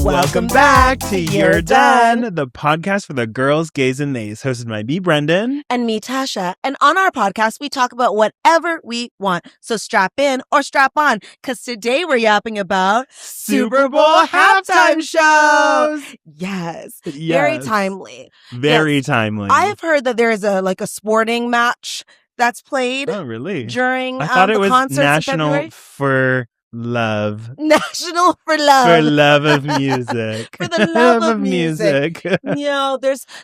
Welcome back to You're Done, the podcast for the girls, gays, and theys, hosted by me, Brendan. And me, Tasha. And on our podcast, we talk about whatever we want. So strap in or strap on, because today we're yapping about Super Bowl halftime shows. Yes. Very timely. Very timely. I've heard that there is a sporting match that's played. Oh, really? During I thought it was National for Love. National for Love. For love of music. For the love of music.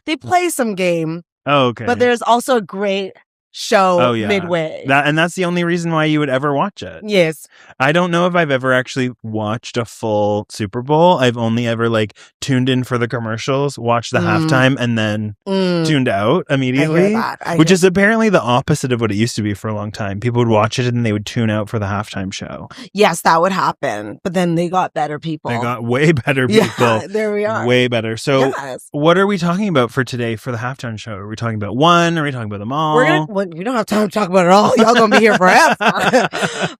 They play some game. Oh, okay. But there's also a great show midway. And that's the only reason why you would ever watch it. Yes. I don't know if I've ever actually watched a full Super Bowl. I've only ever tuned in for the commercials, watched the halftime, and then tuned out immediately. I hear which is apparently the opposite of what it used to be for a long time. People would watch it and they would tune out for the halftime show. Yes, that would happen. But then they got better people. They got way better people. Yeah, there we are. Way better. So what are we talking about for today for the halftime show? Are we talking about one? Are we talking about them all? We don't have time to talk about it all. Y'all gonna be here forever.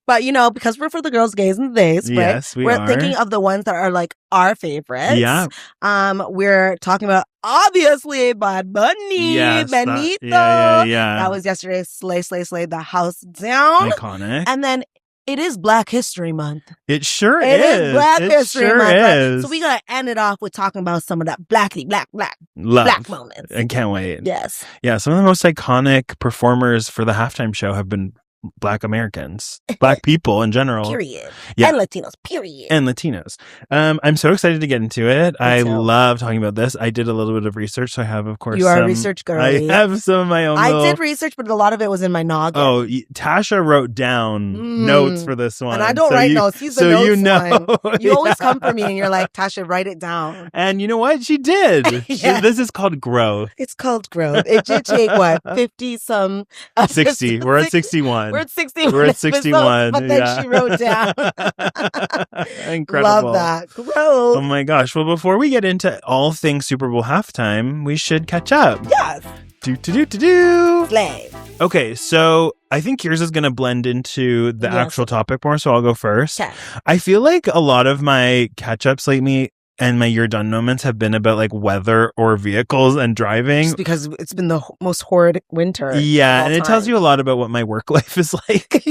But because we're for the girls, gays, and theys, right? Yes, we're thinking of the ones that are our favorites. Yeah. We're talking about obviously Bad Bunny, yes, Benito. Yeah. That was yesterday. Slay, the house down. Iconic. And then it is Black History Month. It sure is. It is Black History sure Month. Is. Right? So we gotta end it off with talking about some of that black moments. I can't wait. Yes. Yeah, some of the most iconic performers for the halftime show have been Black Americans, Black people in general. Period. Yeah. And Latinos. Period. And Latinos. I'm so excited to get into it. I love talking about this. I did a little bit of research, so I have, of course, you are a research girl. I have some of my own. I did research, but a lot of it was in my noggin. Oh, Tasha wrote down notes for this one, and I don't write notes. He's the so notes one. You always Yeah. come for me, and you're like, Tasha, write it down. And you know what? She did. Yeah. This is called growth. It's called growth. It did take 50-some 60. We're at 61. We're at 61. We're at 61. But then she wrote down. Incredible. Love that. Growth. Oh my gosh. Well, before we get into all things Super Bowl halftime, we should catch up. Yes. Do. Slay. Okay, so I think yours is going to blend into the actual topic more, so I'll go first. Okay. I feel like a lot of my catch-ups lately and my You're Done moments have been about weather or vehicles and driving. Just because it's been the most horrid winter. Yeah, and it tells you a lot about what my work life is like.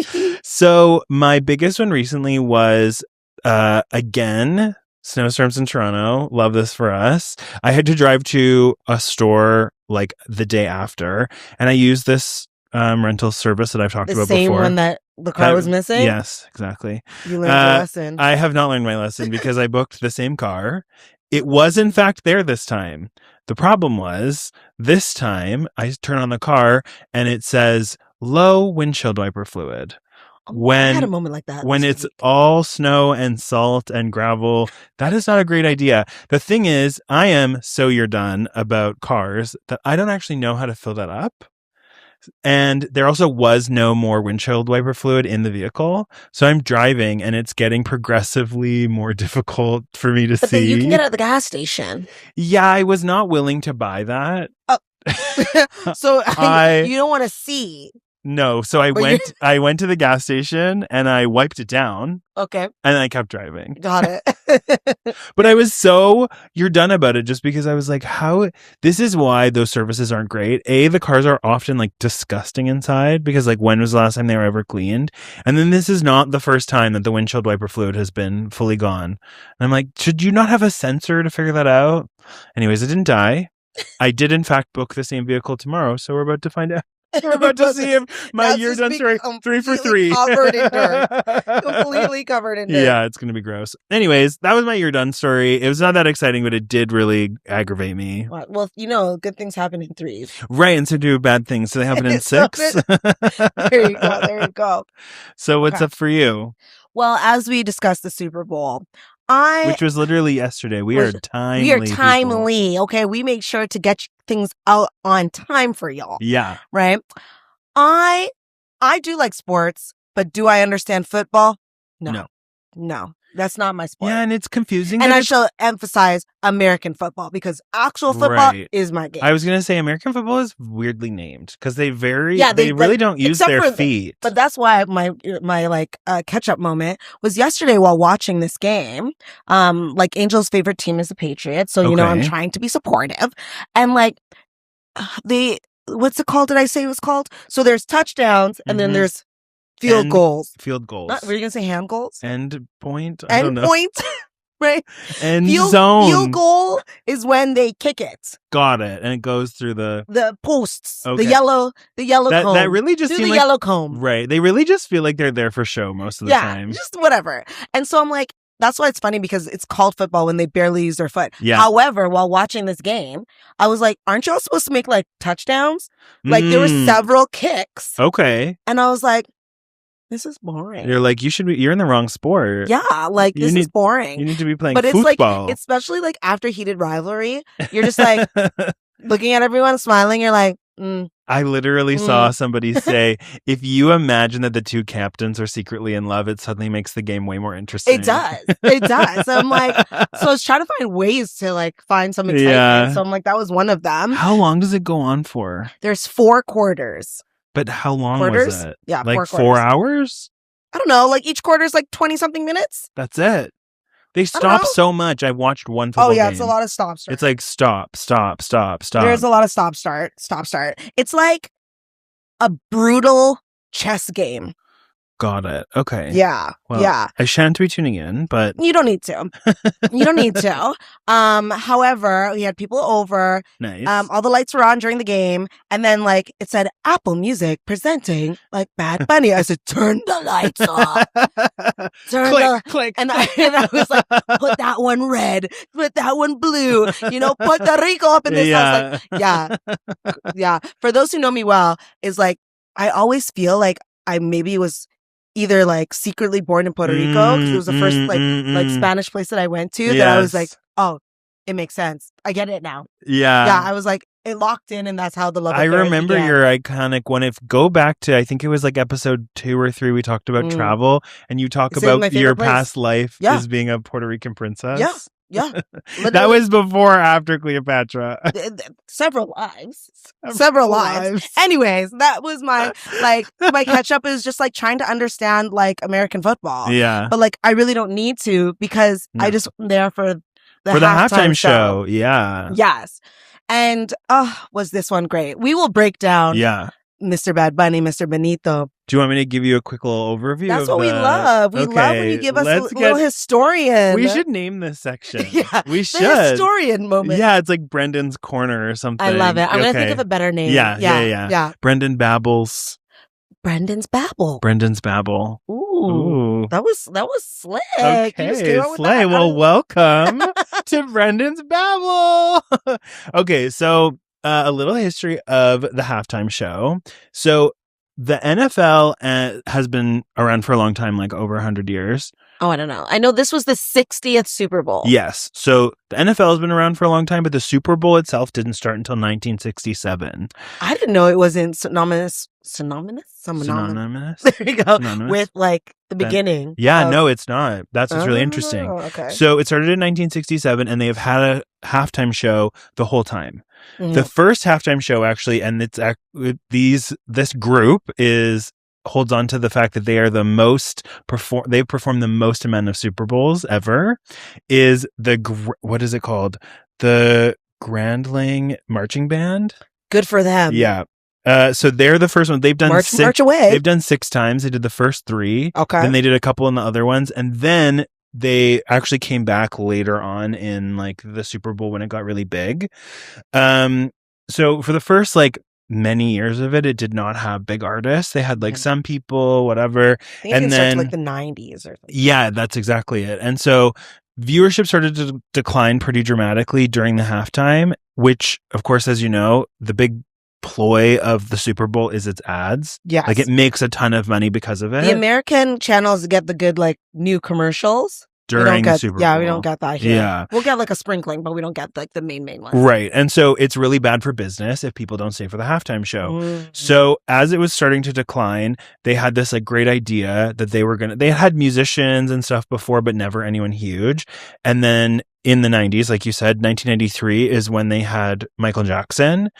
So my biggest one recently was, again, snowstorms in Toronto. Love this for us. I had to drive to a store the day after, and I used this rental service that I've talked about before. The same one that the car was missing? Yes, exactly. You learned your lesson. I have not learned my lesson because I booked the same car. It was, in fact, there this time. The problem was, this time, I turn on the car and it says low windshield wiper fluid. I had a moment like that. When it's all snow and salt and gravel, that is not a great idea. The thing is, I am so You're Done about cars that I don't actually know how to fill that up. And there also was no more windshield wiper fluid in the vehicle. So I'm driving and it's getting progressively more difficult for me to see. But you can get it at the gas station. Yeah, I was not willing to buy that. Oh. So you don't want to see. No, so I went to the gas station and I wiped it down. Okay. And I kept driving. Got it. But I was so You're Done about it just because I was like, this is why those services aren't great. The cars are often disgusting inside because when was the last time they were ever cleaned? And then this is not the first time that the windshield wiper fluid has been fully gone. And I'm like, should you not have a sensor to figure that out? Anyways, it didn't die. I did in fact book the same vehicle tomorrow, so we're about to find out. We're about to see if my You're Done story 3 for 3. Covered in dirt. Completely covered in dirt. Yeah, it's going to be gross. Anyways, that was my You're Done story. It was not that exciting, but it did really aggravate me. Well, good things happen in 3s. Right, and so do bad things. So they happen in 6. There you go. So what's up for you? Well, as we discussed the Super Bowl, which was literally yesterday. We are timely. We are timely. People. Okay. We make sure to get things out on time for y'all. Yeah. Right. I do like sports, but do I understand football? No. No, that's not my sport. Yeah, and it's confusing. And I shall emphasize American football because actual football is my game. I was going to say American football is weirdly named because they really don't use their feet. But that's why my catch-up moment was yesterday while watching this game. Like Angel's favorite team is the Patriots. So, you know, I'm trying to be supportive. And like what's it called? Did I say it was called? So there's touchdowns and then there's field goals. Field goals. Were you going to say hand goals? End point? I don't know. End point. Right. End zone. Field goal is when they kick it. Got it. And it goes through the posts. Okay. The yellow comb. That really just seems like yellow comb. Right. They really just feel like they're there for show most of the time. Just whatever. And so I'm like, that's why it's funny because it's called football when they barely use their foot. Yeah. However, while watching this game, I was like, aren't y'all supposed to make like touchdowns? Like there were several kicks. Okay. And I was like, this is boring. You're like, you're in the wrong sport. Yeah, like this is boring. You need to be playing football. But it's like, especially like after heated rivalry, you're just like looking at everyone smiling. You're like, I literally saw somebody say, if you imagine that the two captains are secretly in love, it suddenly makes the game way more interesting. It does. It does. So I'm like, so I was trying to find ways to like find some excitement. Yeah. So I'm like, that was one of them. How long does it go on for? There's 4 quarters. But how long was it? Yeah, like 4 hours? I don't know. Like each quarter is like 20 something minutes. That's it. They stop so much. I watched one football game. It's a lot of stop start. It's like stop. There's a lot of stop start. It's like a brutal chess game. Got it. Okay. Yeah. Well, yeah. I shan't be tuning in, but you don't need to. However, we had people over. Nice. All the lights were on during the game, and then like it said Apple Music presenting like Bad Bunny. I said, turn the lights off. Click. And I was like, put that one red, put that one blue. You know, Puerto Rico up in this. I was like, yeah. For those who know me well, is like I always feel like I maybe was either like secretly born in Puerto Rico because it was the first like Spanish place that I went to that I was like, oh, it makes sense. I get it now. Yeah. I was like, it locked in, and that's how the love. I remember your iconic one. If go back to, I think it was like episode 2 or 3, we talked about travel, and you talk about your past life as being a Puerto Rican princess. Yeah. That was before or after Cleopatra. Several lives. Anyways, that was my catch up is just like trying to understand like American football. Yeah. But like I really don't need to because I just am there for the halftime show. Yeah. Yes. And was this one great? We will break down Mr. Bad Bunny, Mr. Benito. Do you want me to give you a quick little overview? That's what we love. We love when you give us a little historian. We should name this section. We should. The historian moment. Yeah, it's like Brendan's Corner or something. I love it. I'm going to think of a better name. Yeah. Brendan babbles. Brendan's Babble. Ooh. That was slick. Okay, slay. Well, welcome to Brendan's Babble. Okay, so a little history of the halftime show. So the NFL has been around for a long time, like over 100 years. Oh, I don't know. I know this was the 60th Super Bowl. Yes. So the NFL has been around for a long time, but the Super Bowl itself didn't start until 1967. I didn't know it wasn't synonymous. There you go. Synonymous? With like the beginning. Yeah, no, it's not. That's what's really interesting. Okay. So it started in 1967, and they have had a halftime show the whole time. Mm-hmm. The first halftime show, actually, and it's this group holds on to the fact that they are the most they've performed the most amount of Super Bowls ever. Is what is it called? The Grandling Marching Band. Good for them. Yeah. So they're the first one. They've done march away. They've done 6 times. They did the first 3. Okay. Then they did a couple in the other ones, and then they actually came back later on in like the Super Bowl when it got really big. So for the first like many years of it did not have big artists. They had like some people, whatever. I think it started like the 90s or something. Yeah, that's exactly it. And so viewership started to decline pretty dramatically during the halftime, which of course, as you know, the big ploy of the Super Bowl is its ads. Yes. Like it makes a ton of money because of it. The American channels get the good like new commercials. during the Super Bowl. Yeah, we don't get that here. Yeah. We'll get like a sprinkling, but we don't get like the main one. Right. And so it's really bad for business if people don't stay for the halftime show. So as it was starting to decline, they had this like great idea that they had musicians and stuff before, but never anyone huge. And then in the 90s, like you said, 1993 is when they had Michael Jackson.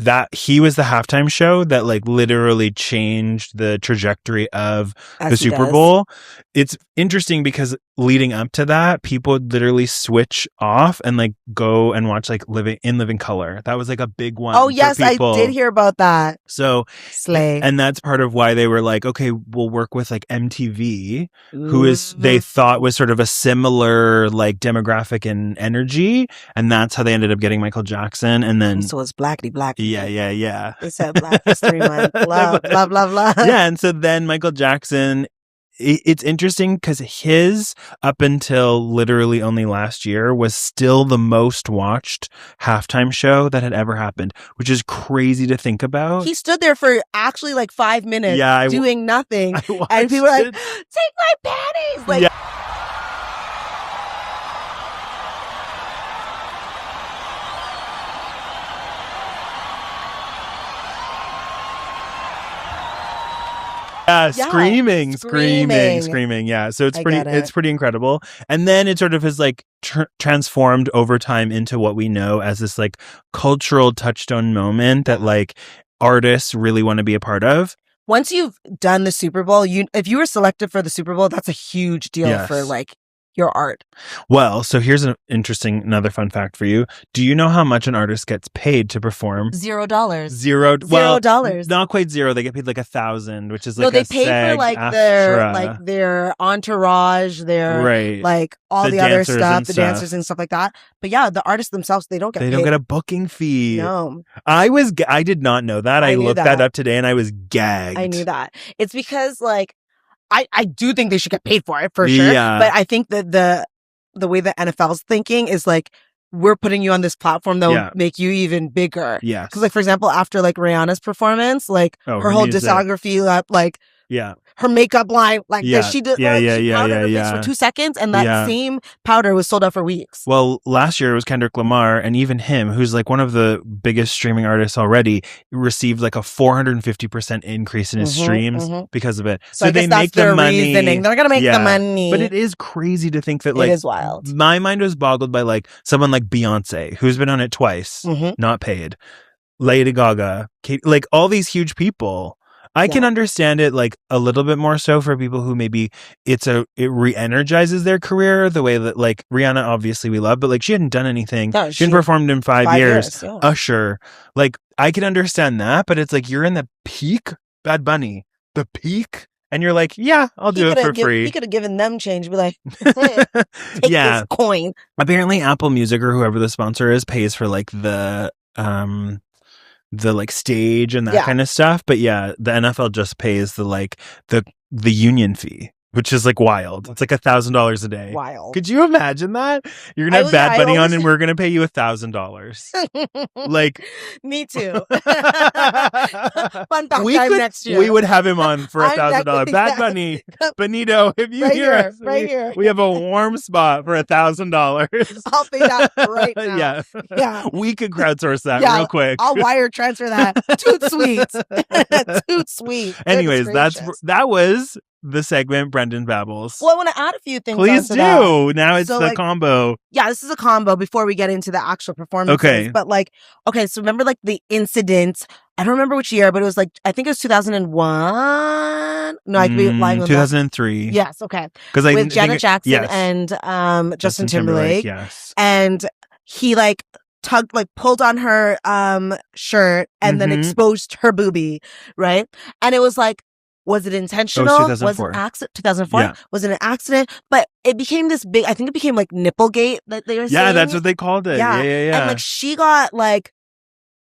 That he was the halftime show that like literally changed the trajectory of the Super Bowl. It's interesting because leading up to that, people would literally switch off and like go and watch like Living Color. That was like a big one. Oh yes, I did hear about that. So slay, and that's part of why they were like, okay, we'll work with like MTV, who is they thought was sort of a similar like demographic and energy, and that's how they ended up getting Michael Jackson. And then so it's blackity black. Yeah. They said Black History Month. Blah, blah, blah, blah. Yeah, and so then Michael Jackson, it's interesting because his, up until literally only last year, was still the most watched halftime show that had ever happened, which is crazy to think about. He stood there for actually like 5 minutes doing nothing. And people were like, take my panties! Like, Yeah, screaming. Yeah, so it's pretty incredible. And then it sort of has like transformed over time into what we know as this like cultural touchstone moment that like artists really want to be a part of. Once you've done the Super Bowl, if you were selected for the Super Bowl, that's a huge deal for like your art. Well, so here's another fun fact for you. Do you know how much an artist gets paid to perform? $0. $0. Not quite zero. They get paid like $1,000, which is like they pay for like their entourage, their like all the other stuff, the dancers and stuff like that. But yeah, the artists themselves, they don't get paid. They don't get a booking fee. No. I did not know that. I looked that up today and I was gagged. I knew that. It's because like I do think they should get paid for it for sure. Yeah. But I think that the way the NFL's thinking is like, we're putting you on this platform that will make you even bigger. Yeah. Because like, for example, after like Rihanna's performance, like her whole discography, like her makeup line, like she did, she powdered her face for 2 seconds, and that same powder was sold out for weeks. Well, last year it was Kendrick Lamar, and even him, who's like one of the biggest streaming artists already, received like a 450% increase in his streams because of it. So they make the money. Reasoning. They're gonna make the money. But it is crazy to think that like it is wild. My mind was boggled by like someone like Beyoncé, who's been on it twice, not paid. Lady Gaga, Katy, like all these huge people. I can understand it like a little bit more so for people who maybe it re-energizes their career the way that like Rihanna obviously we love, but like she hadn't done anything. No, she hadn't performed in 5 years. Usher. Like I can understand that, but it's like you're in the peak, Bad Bunny, the peak. And you're like, yeah, I'll do it for free. He could have given them change. Be like, take this coin. Apparently Apple Music or whoever the sponsor is pays for like the like stage and that kind of stuff, but the NFL just pays the union fee, which is like wild. It's like $1,000 a day. Wild. Could you imagine that? You're gonna have Bad Bunny on and we're gonna pay you $1,000. Like me too. Fun fact time next year. We would have him on for $1,000. Bad Bunny, Benito, if you hear us, we have a warm spot for $1,000. I'll pay that right now. Yeah. We could crowdsource that real quick. I'll wire transfer that. Toot sweet. Toot sweet. Anyways, that was the segment Brendan Babbles. Well, I want to add a few things. Please do. That. Now it's the combo. Yeah, this is a combo before we get into the actual performances. Okay. But like, so remember like the incident, I don't remember which year, but it was like, I think it was 2001. No, I could be lying on 2003. That. Yes, okay. With Janet Jackson and Justin Timberlake. Yes. And he like pulled on her shirt and then exposed her boobie, right? And it was like, was it intentional? It was 2004. Was it accident? 2004? Yeah. Was it an accident? But it became this big, I think it became like Nipplegate that they were saying. Yeah, that's what they called it. Yeah. And like she got like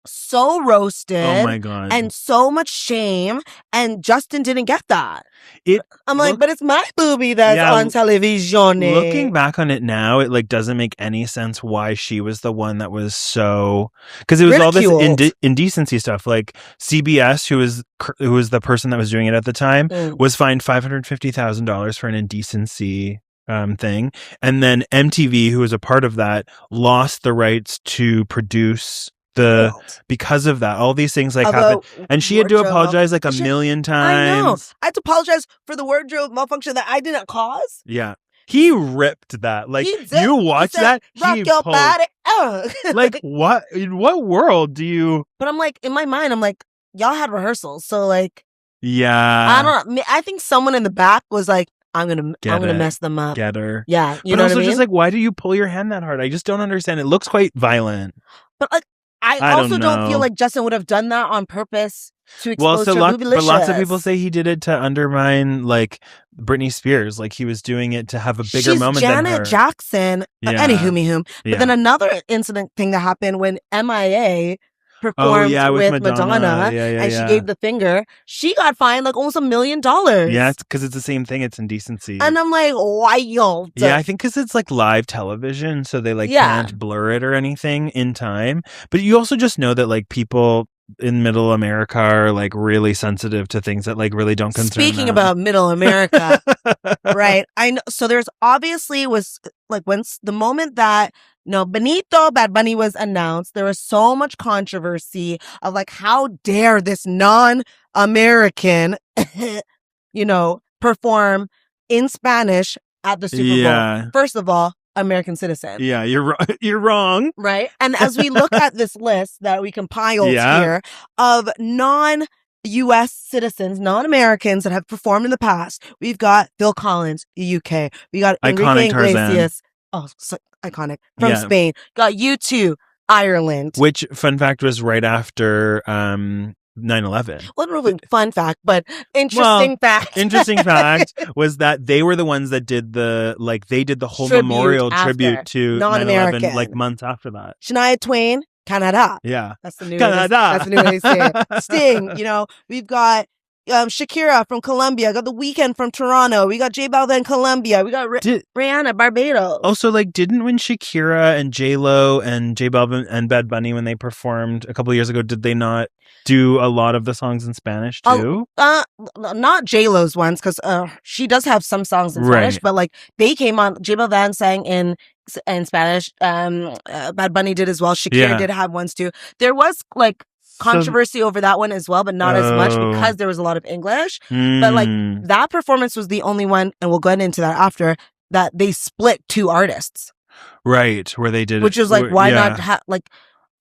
so roasted. Oh my God. And so much shame. And Justin didn't get that. But it's my boobie that's on television. Looking back on it now, it like doesn't make any sense why she was the one that was so, because it was ridiculed. All this indecency stuff. Like CBS, who was the person that was doing it at the time, was fined $550,000 for an indecency thing. And then MTV, who was a part of that, lost the rights to produce because of that. All these things like happened. And she had to apologize like a million times. I know. I had to apologize for the wardrobe malfunction that I didn't cause. Yeah. He ripped that. Like, you watch that? Rock your body. Like, what? In what world do you... But I'm like, in my mind, I'm like, y'all had rehearsals. So, like... Yeah. I don't know. I think someone in the back was like, I'm gonna mess them up. Get her. Yeah. You know what I mean? Just like, why do you pull your hand that hard? I just don't understand. It looks quite violent. But like, I also don't feel like Justin would have done that on purpose to expose but lots of people say he did it to undermine like Britney Spears. Like he was doing it to have a bigger moment than her. Janet Jackson. Anywho. But then another incident thing that happened when MIA performed with Madonna and she gave the finger. She got fined like almost $1 million. Yeah, it's because it's the same thing. It's indecency. And I'm like, wild. Yeah, I think because it's like live television, so they like can't blur it or anything in time. But you also just know that like people in middle America are like really sensitive to things that like really don't concern Speaking them. About middle America, right? I know. So there's obviously was like once the moment that Benito Bad Bunny was announced, there was so much controversy of like, how dare this non-American, perform in Spanish at the Super Bowl. First of all, American citizen. Yeah, you're wrong. Right? And as we look at this list that we compiled here of non-U.S. citizens, non-Americans that have performed in the past, we've got Phil Collins, UK. We got Enrique Iglesias. Oh, so iconic. From Spain. Got U2, Ireland. Which, fun fact, was right after 9/11. Well, really fun fact, but interesting fact. Interesting fact was that they were the ones that did the whole memorial tribute to 9/11 like months after that. Shania Twain, Canada. Yeah. That's the new Canada. That's the new way to say it. Sting, we've got Shakira from Colombia. Got The Weeknd from Toronto. We got J Balvin in Colombia. We got Rihanna, Barbados. Also, didn't when Shakira and J.Lo and J Balvin and Bad Bunny, when they performed a couple of years ago, did they not do a lot of the songs in Spanish too? Not J.Lo's ones, because she does have some songs in Spanish, but they came on. J Balvin sang in Spanish. Bad Bunny did as well. Shakira did have ones too. There was controversy over that one as well, but not as much because there was a lot of English. But that performance was the only one, and we'll get into that after, that they split two artists. Right, where they did which is why not have weird.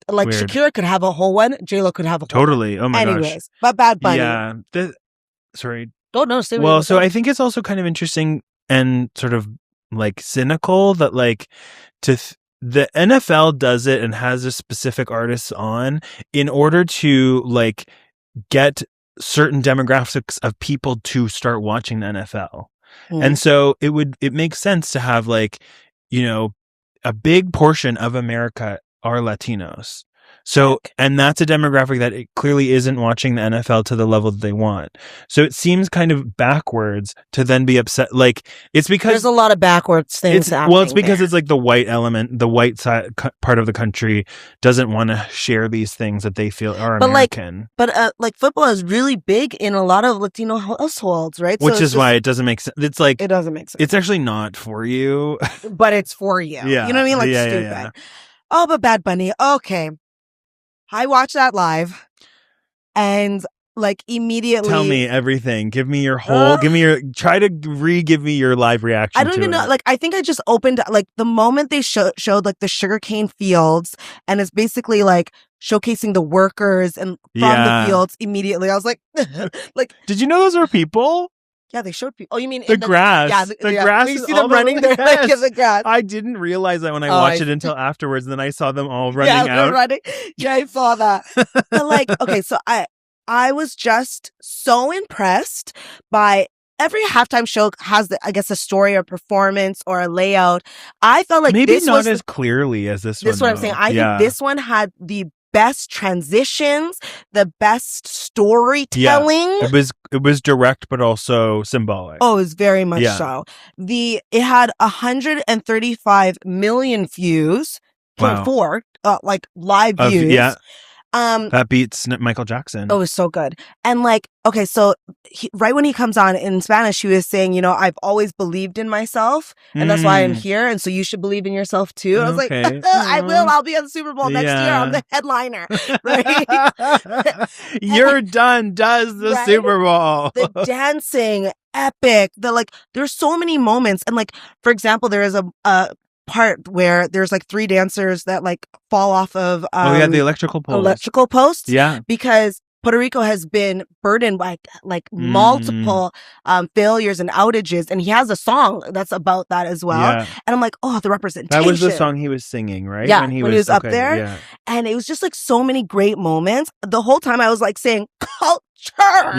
Shakira could have a whole one, J.Lo could have a whole one. Oh my gosh. But Bad Bunny. Yeah. Sorry. Don't know. Well, so I think it's also kind of interesting and sort of cynical that the NFL does it and has a specific artists on in order to get certain demographics of people to start watching the NFL. And so it makes sense to have a big portion of America are Latinos. So, and that's a demographic that it clearly isn't watching the NFL to the level that they want. So it seems kind of backwards to then be upset. It's because there's a lot of backwards things happening. Well, it's because it's the white element, the white side part of the country doesn't want to share these things that they feel are American. But football is really big in a lot of Latino households, right? Which is why it doesn't make sense. It's it doesn't make sense. It's actually not for you, but it's for you. Yeah. You know what I mean? Stupid. Yeah. Oh, but Bad Bunny. Okay. I watched that live and immediately. Tell me everything. Give me your whole, try to give me your live reaction. I don't even know. I think I just opened, the moment they showed the sugarcane fields, and it's basically showcasing the workers and from the fields immediately. I was like, did you know those were people? Yeah, they showed people. Oh, you mean the grass? Yeah, the grass. You see them running there in the grass. I didn't realize that when I watched it until afterwards. And then I saw them all running out. Running. Yeah, I saw that. But okay, so I was just so impressed by every halftime show has a story or performance or a layout. I felt like maybe this not was as clearly as this one. This is what I'm saying. I think this one had the best transitions, the best storytelling. Yeah, it was direct but also symbolic. Oh, it was very much so. It had 135 million views for live views. Yeah. That beats Michael Jackson. Oh, it was so good. And like, okay, so right when he comes on in Spanish, he was saying, you know, I've always believed in myself and that's why I'm here. And so you should believe in yourself too. I was like, I will. I'll be on the Super Bowl next year. I'm the headliner. Right? You're done. Does the Super Bowl. The dancing, epic. There's so many moments. And like, for example, there is a part where there's like 3 dancers that like fall off of the electrical post. Yeah, because Puerto Rico has been burdened by like multiple failures and outages, and he has a song that's about that as well. Yeah. And I'm like, oh, the representation. That was the song he was singing, right? Yeah, when he was up there. Yeah. And it was just like so many great moments. The whole time I was like saying culture.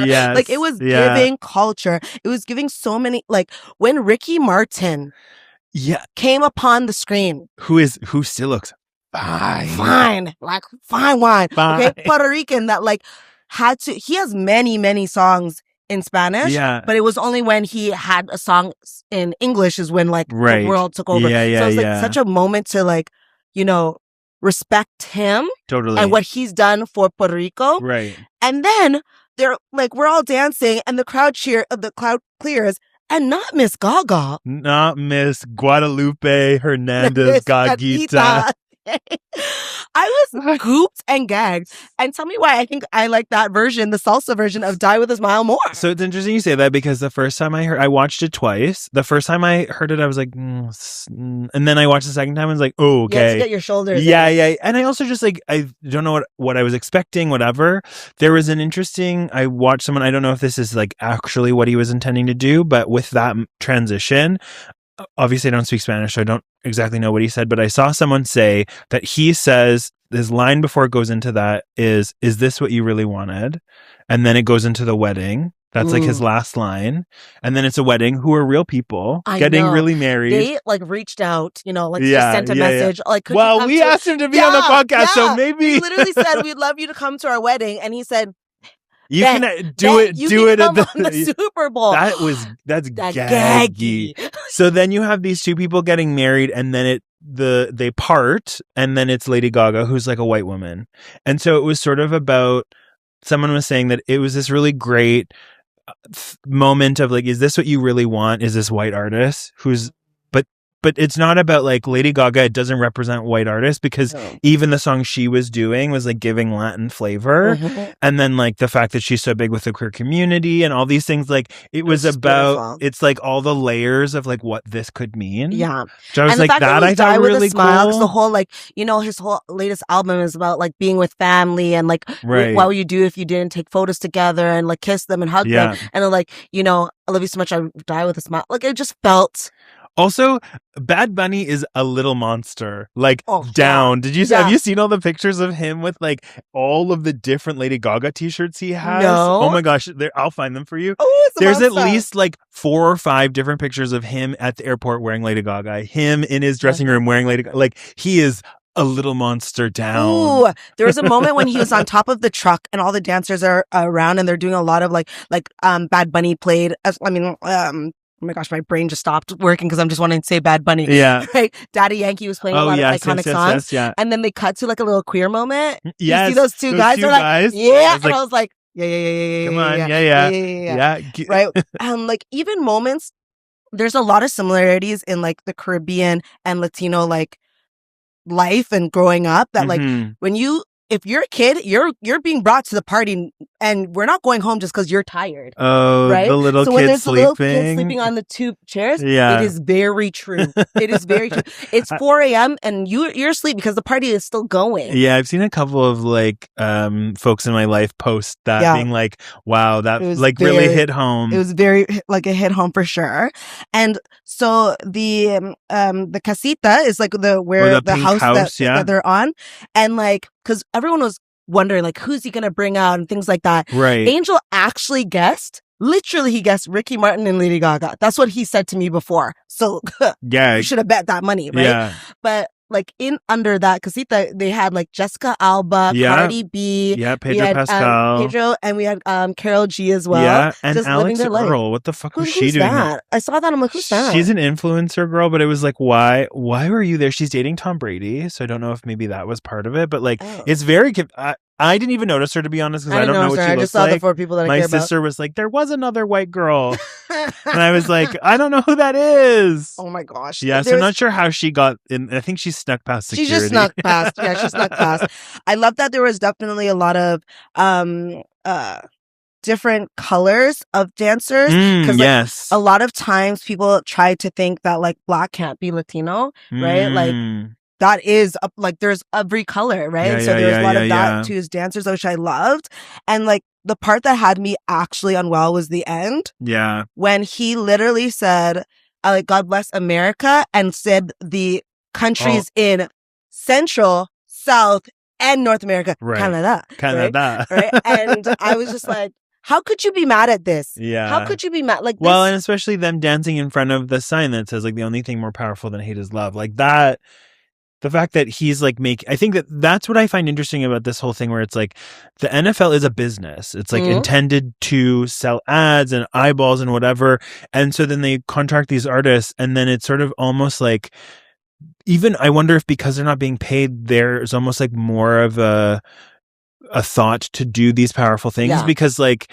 Yes. Like it was giving culture. It was giving so many, like when Ricky Martin came upon the screen. Who still looks fine. Like fine wine. Okay, Puerto Rican that like he has many songs in Spanish, but it was only when he had a song in English is when like the world took over. So it was like such a moment to like, you know, respect him and what he's done for Puerto Rico. Right. And then they're like, we're all dancing and the crowd clears. And not Miss Gaga. Not Miss Guadalupe Hernandez Gaguita. I was gooped and gagged. And tell me why I think I like that version, the salsa version of Die With a Smile more. So it's interesting you say that because the first time I watched it twice. The first time I heard it, I was like, and then I watched the second time and was like, oh, okay. You have to get your shoulders in. Yeah. And I also just like, I don't know what I was expecting, whatever. There was I watched someone, I don't know if this is like actually what he was intending to do, but with that transition, obviously I don't speak Spanish, so I don't exactly know what he said, but I saw someone say that he says his line before it goes into that is this what you really wanted? And then it goes into the wedding. That's like his last line. And then it's a wedding who are real people getting really married. They like reached out, you know, like just sent a message. Like, well, we asked him to be on the podcast, so maybe. He literally said, we'd love you to come to our wedding. And he said, you can do it at the Super Bowl. That's gaggy. So then you have these two people getting married, and then they part, and then it's Lady Gaga, who's like a white woman. And so it was sort of about, someone was saying that it was this really great moment of like, is this what you really want? Is this white artist but it's not about like Lady Gaga. It doesn't represent white artists because even the song she was doing was like giving Latin flavor. Mm-hmm. And then like the fact that she's so big with the queer community and all these things, like it was about, beautiful. It's like all the layers of like what this could mean. Yeah. So I was like, that I thought really cool. The whole like, you know, his whole latest album is about like being with family and like, what would you do if you didn't take photos together and like kiss them and hug them? And then, like, you know, I love you so much, I die with a smile. Like it just felt. Also, Bad Bunny is a little monster. Like, down. Have you seen all the pictures of him with, like, all of the different Lady Gaga t-shirts he has? No. Oh my gosh. I'll find them for you. Oh, there's at least, like, 4 or 5 different pictures of him at the airport wearing Lady Gaga. Him in his dressing room wearing Lady Gaga. Like, he is a little monster down. Ooh, there was a moment when he was on top of the truck and all the dancers are around and they're doing a lot of, like Bad Bunny played, oh my gosh, my brain just stopped working because I'm just wanting to say Bad Bunny. Yeah. Right? Daddy Yankee was playing a lot of iconic songs. Yes. And then they cut to like a little queer moment. Yes. You see those two guys? They're like, yeah. And I was like, yeah. Come on. Yeah. Right? Like even moments, there's a lot of similarities in like the Caribbean and Latino like life and growing up that like if you're a kid, you're being brought to the party and we're not going home just because you're tired. Oh, right? The little so kid when there's sleeping. Little kid sleeping on the 2 chairs, it is very true. It is very true. It's 4 a.m. and you're asleep because the party is still going. Yeah, I've seen a couple of like folks in my life post that being like, wow, that like really hit home. It was very like it hit home for sure. And so the casita is like the house that they're on. And like, because everyone was wondering, like, who's he going to bring out and things like that. Right. Angel actually literally he guessed Ricky Martin and Lady Gaga. That's what he said to me before. So you should have bet that money, right? Yeah. But like under that casita, they had like Jessica Alba, Cardi B. Yeah, Pedro Pascal. Pedro, and we had Karol G as well. Yeah, and just Alex Earl. What the fuck was she doing? That? I saw that. I'm like, who's that? She's an influencer girl, but it was like, why were you there? She's dating Tom Brady, so I don't know if maybe that was part of it. But like, it's very. I didn't even notice her, to be honest, because I don't know what she I looks just saw like. the 4 people that I My care about. sister was like, there was another white girl. And I was like, I don't know who that is. Oh my gosh. Yeah, so I'm not sure how she got in. I think she snuck past security. She just snuck past. Yeah, she snuck past. I love that there was definitely a lot of different colors of dancers. Because yes. a lot of times people try to think that like Black can't be Latino, right? Like that is like there's every color, right? Yeah, so there's a lot of that to his dancers, which I loved. And like the part that had me actually unwell was the end. Yeah. When he literally said, like, God bless America, and said the countries in Central, South, and North America. Right. Canada. Right? And I was just like, how could you be mad at this? Yeah. How could you be mad? Like, well, and especially them dancing in front of the sign that says, like, the only thing more powerful than hate is love. Like that. The fact that he's like I think that's what I find interesting about this whole thing, where it's like the NFL is a business. It's like intended to sell ads and eyeballs and whatever. And so then they contract these artists, and then it's sort of almost like, even I wonder if because they're not being paid, there's almost like more of a thought to do these powerful things, because like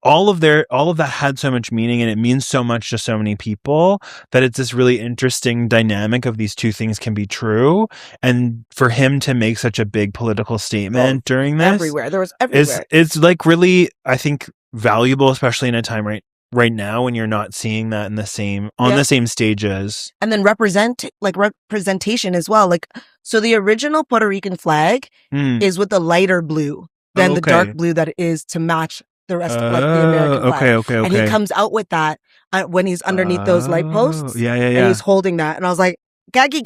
all of that had so much meaning, and it means so much to so many people, that it's this really interesting dynamic of these two things can be true. And for him to make such a big political statement during this, there was everywhere. It's like really, I think, valuable, especially in a time right now when you're not seeing that in the same stages. And then representation as well. Like, so the original Puerto Rican flag is with the lighter blue than the dark blue that is to match the rest of like the American flag. Okay. And he comes out with that when he's underneath those light posts. Yeah. And he's holding that. And I was like, gaggy,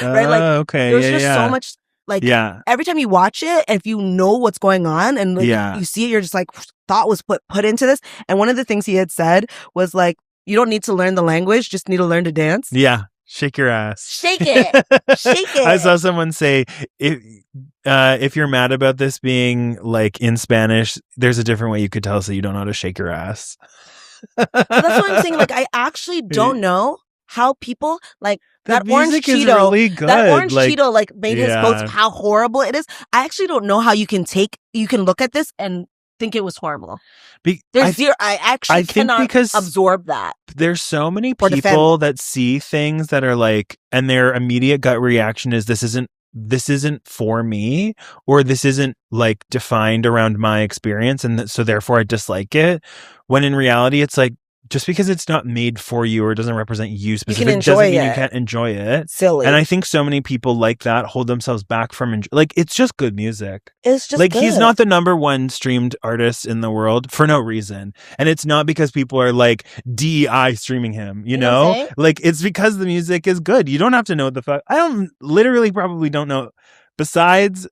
right? Like, there's just so much, like, every time you watch it, if you know what's going on and like, you see it, you're just like, thought was put into this. And one of the things he had said was like, you don't need to learn the language, just need to learn to dance. Yeah. Shake your ass. Shake it. Shake it. I saw someone say, if you're mad about this being like in Spanish, there's a different way you could tell us that you don't know how to shake your ass. That's what I'm saying. Like, I actually don't know how people like that orange Cheeto. Really good. That orange Cheeto like made his post how horrible it is. I actually don't know how you can look at this and think it was horrible. I actually cannot absorb that. There's so many people that see things that are like, and their immediate gut reaction is this isn't for me, or this isn't like defined around my experience, and so therefore I dislike it. When in reality, it's like, just because it's not made for you or doesn't represent you specifically doesn't mean you can't enjoy it. Silly. And I think so many people like that hold themselves back from like, it's just good music. It's just like good. He's not the number one streamed artist in the world for no reason, and it's not because people are like DEI streaming him. You know like it's because the music is good. You don't have to know the fuck. Probably don't know. Besides,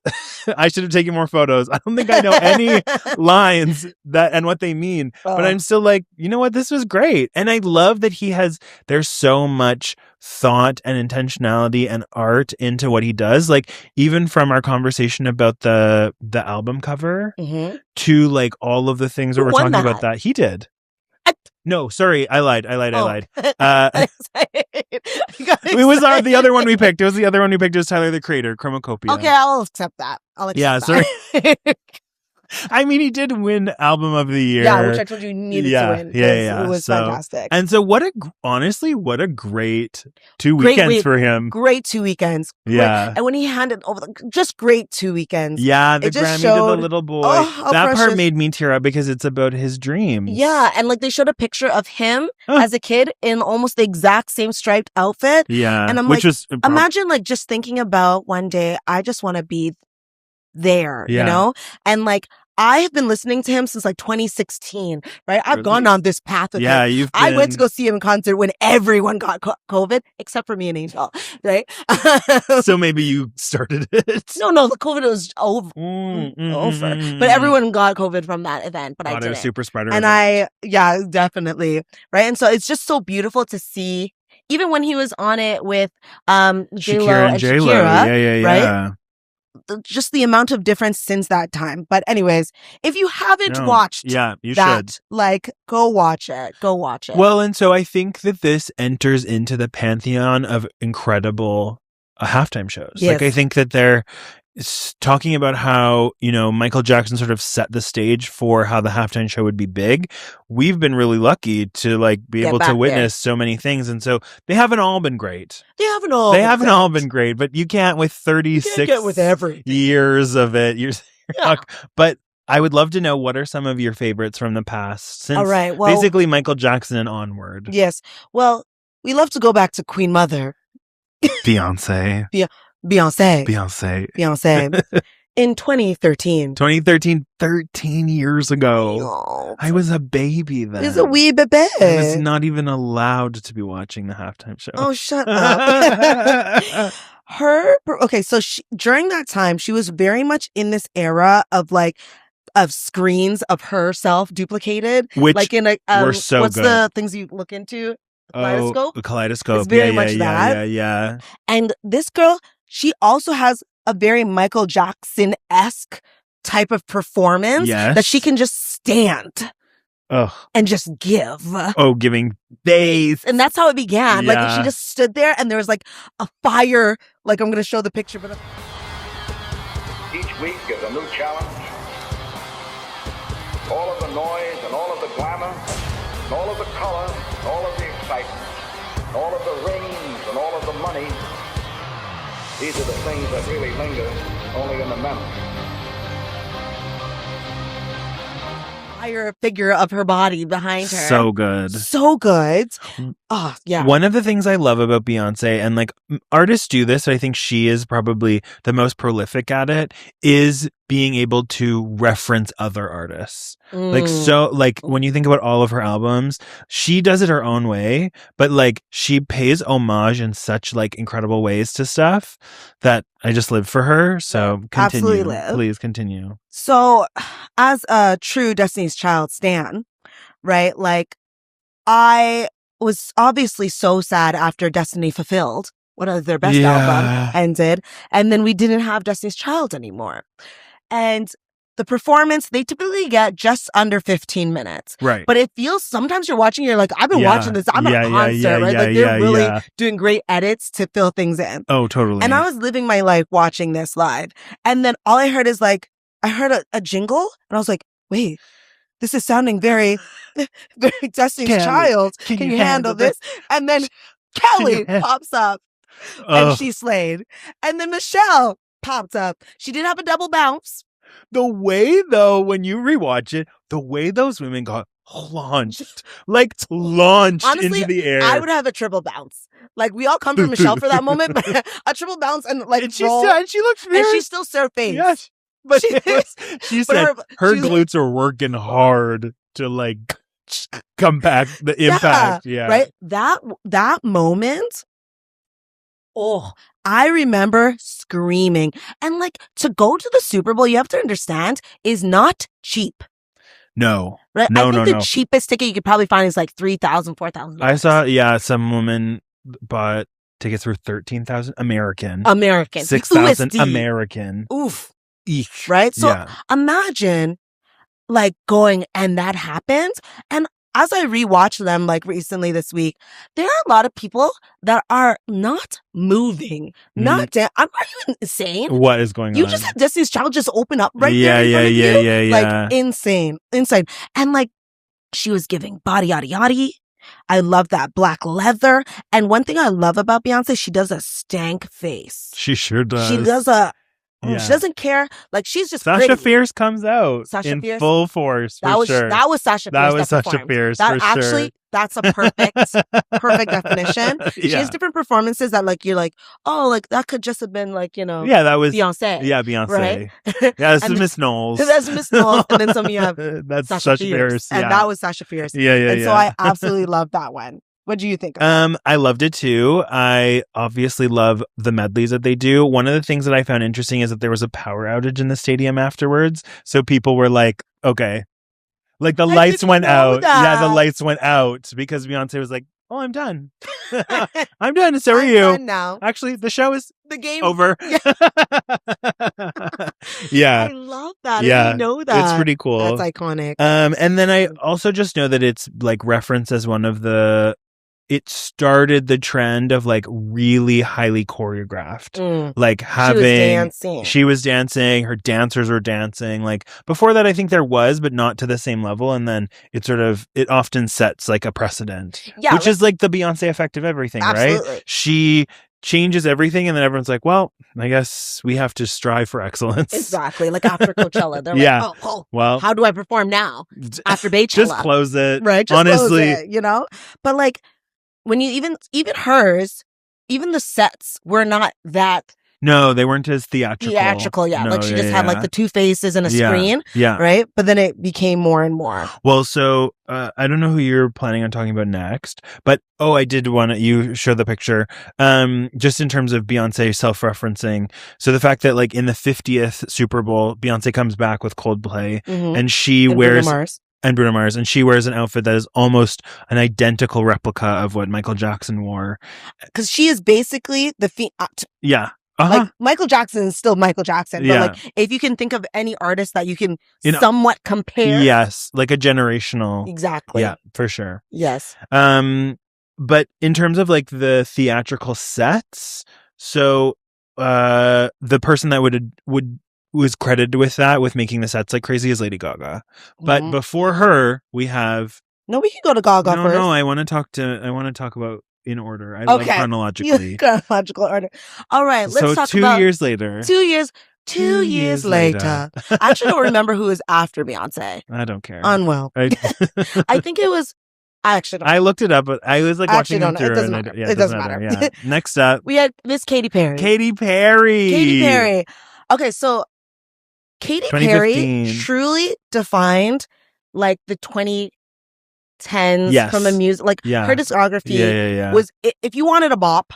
I should have taken more photos. I don't think I know any lines and what they mean. But I'm still like, you know what? This was great. And I love that there's so much thought and intentionality and art into what he does. Like, even from our conversation about the album cover to like all of the things that we're talking about that he did. No, sorry, I lied. It was the other one we picked. It was Tyler, the Creator, Chromacopia. Okay, I'll accept that. Sorry. I mean, he did win Album of the Year. Yeah, which I told you needed to win. Yeah. It was fantastic. And so what a great 2 weekends for him. Great 2 weekends. Yeah. And when he handed over, just great 2 weekends. Yeah, the Grammy to the little boy. That part made me tear up because it's about his dreams. Yeah, and like they showed a picture of him as a kid in almost the exact same striped outfit. Yeah. And I'm imagine like just thinking about one day, I just want to be there, you know? And like, I have been listening to him since like 2016, right? I've gone on this path with him. I went to go see him in concert when everyone got COVID, except for me and Angel, right? So maybe you started it. No, the COVID was over. But everyone got COVID from that event, but I didn't. Super spreader and event. Definitely, right? And so it's just so beautiful to see, even when he was on it with J.Lo and Shakira, yeah. Right? Just the amount of difference since that time. But anyways, if you haven't watched you that, should. Like, go watch it. Well, and so I think that this enters into the pantheon of incredible halftime shows. Yes. Like, I think that they're talking about how, Michael Jackson sort of set the stage for how the halftime show would be big. We've been really lucky to be Get able back to there. witness so many things. And so they haven't all been great. They haven't all been great, but you can't with 36 get with everything. years of it. But I would love to know, what are some of your favorites from the past since All right, well, basically Michael Jackson and onward? Yes. Well, we love to go back to Queen Mother. Beyonce. Beyonce. In 2013. 13 years ago. Oh, I was a baby then. It's a wee baby. I was not even allowed to be watching the halftime show. Oh, shut up. So during that time, she was very much in this era of screens of herself duplicated. Which in a, were so what's good. the things you look into? Kaleidoscope? Oh, Kaleidoscope. It's very much that. Yeah. And this girl, she also has a very Michael Jackson-esque type of performance that she can just stand and just give. Oh, giving face. And that's how it began. Yeah. She just stood there and there was a fire. I'm going to show the picture. But each week is a new challenge. All of the noise and all of the glamour, and all of the color, and all of the excitement, and all of the rings and all of the money. These are the things that really linger only in the memory. Fire figure of her body behind her. So good. Oh, yeah. One of the things I love about Beyonce, and artists do this, I think she is probably the most prolific at it, is being able to reference other artists. When you think about all of her albums, she does it her own way, but she pays homage in such incredible ways to stuff that I just live for her. So continue. Absolutely live. Please continue. So as a true Destiny's Child stan, right? I was obviously so sad after Destiny Fulfilled, one of their best album, ended. And then we didn't have Destiny's Child anymore. And the performance, they typically get just under 15 minutes. Right. But it feels, sometimes you're watching, you're I've been watching this. I'm at a concert, right? They're really doing great edits to fill things in. Oh, totally. And I was living my life watching this live. And then all I heard is I heard a jingle and I was wait, this is sounding very, very Destiny's Child. Can you handle this? And then Kelly pops up and she slayed. And then Michelle popped up. She did have a double bounce. The way, though, when you rewatch it, the way those women got launched Honestly, into the air. I would have a triple bounce. We all come from Michelle for that moment, but a triple bounce and and and she looked very... And she still served face. Yes. But she said her glutes are working hard to come back, the impact. Yeah. Right? That moment, I remember screaming. And to go to the Super Bowl, you have to understand, is not cheap. No. Right? No, I think the no. cheapest ticket you could probably find is $3,000, $4,000. I saw, some woman bought tickets for $13,000 American. 6,000 USD. American. Oof. Eek. Right? So imagine going and that happens. And as I rewatched them recently this week, there are a lot of people that are not moving, I'm not even insane. What is going on? You just had Destiny's Child just open up right there in front of you. Yeah. Insane. And she was giving body yaddy yaddy. I love that black leather. And one thing I love about Beyonce, she does a stank face. She sure does. She does she doesn't care. She's just Sasha pretty. Fierce comes out in full force. That was Sasha Fierce. That was Sasha Fierce. That's a perfect definition. She has different performances that you're that could just have been that was Beyonce. Yeah, Beyonce. Right? Yeah, this is Miss Knowles. That's Miss Knowles, and then some you have that's Sasha Fierce. And that was Sasha Fierce. Yeah. So I absolutely love that one. What do you think of that? I loved it too. I obviously love the medleys that they do. One of the things that I found interesting is that there was a power outage in the stadium afterwards. So people were okay. The lights went out. That. Yeah, the lights went out because Beyonce was oh, I'm done. I'm done. So are you. Done now. Actually, the show is the game over. Yeah. I love that. Yeah. I didn't know that. It's pretty cool. That's iconic. And then I also just know that it's referenced as one of the it started the trend of like really highly choreographed, like having she was dancing, her dancers were dancing. Like before that, I think there was, but not to the same level. And then it often sets like a precedent, which is like the Beyonce effect of everything, absolutely. right? She changes everything, and then everyone's like, well, I guess we have to strive for excellence. Exactly. Like after Coachella, they're like, oh, well, how do I perform now after Beychella? Just close it. Right. Just honestly. Close it, you know? But like when you even hers, even the sets were not that. No, they weren't as theatrical. Yeah. No, like she just had like the two faces and a screen. Yeah. Right. But then it became more and more. Well, so I don't know who you're planning on talking about next, but I did want to, you show the picture, just in terms of Beyonce self-referencing. So the fact that like in the 50th Super Bowl, Beyonce comes back with Coldplay and she wears Bruno Mars, and she wears an outfit that is almost an identical replica of what Michael Jackson wore. Because she is basically the yeah. Like Michael Jackson is still Michael Jackson, but like if you can think of any artist that you can somewhat compare, yes, like a generational, exactly, yeah, for sure, yes. But in terms of like the theatrical sets, so the person that was credited with making the sets like crazy is Lady Gaga, but before her we have we can go to Gaga first. No, I want to talk about. In order. I love chronologically. Chronological order. All right, let's talk about 2 years later. 2 years later. I actually don't remember who was after Beyonce. I don't care. Unwell. I think it was. I actually don't. I looked it up, but I was like watching them through. It doesn't matter. It doesn't matter. Yeah. Next up, we had Miss Katy Perry. Katy Perry. Okay, so Katy Perry truly defined like the 2010s from a music, like her discography was, if you wanted a bop,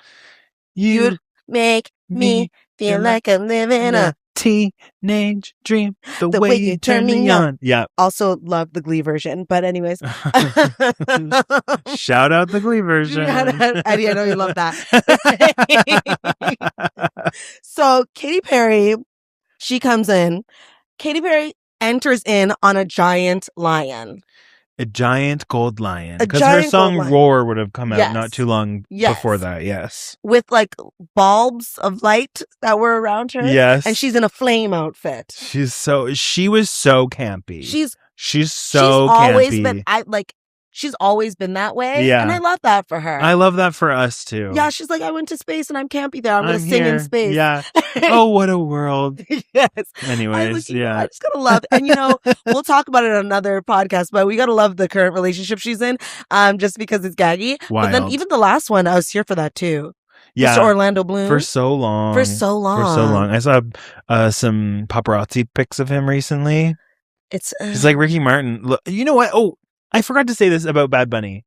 you'd make me feel like I'm living a teenage dream, the way you turn me on. Yeah. Also love the Glee version, but anyways. Shout out the Glee version. Eddie, I know you love that. So Katy Perry, she comes in. Katy Perry enters in on a giant lion. A giant gold lion. Because her song Roar would have come out not too long before that, yes. With like bulbs of light that were around her. Yes. And she's in a flame outfit. She was so campy. She's so always campy. She's always been that way. Yeah. And I love that for her. I love that for us too. Yeah, she's like, I went to space and I'm campy there. I'm going to sing in space. Yeah. Oh, what a world. Yes. Anyways, I just gotta love, and we'll talk about it on another podcast, but we gotta love the current relationship she's in, just because it's gaggy. Wild. But then even the last one, I was here for that too. Yeah. Mr. Orlando Bloom. For so long. I saw some paparazzi pics of him recently. He's like Ricky Martin. Look, you know what? Oh, I forgot to say this about Bad Bunny.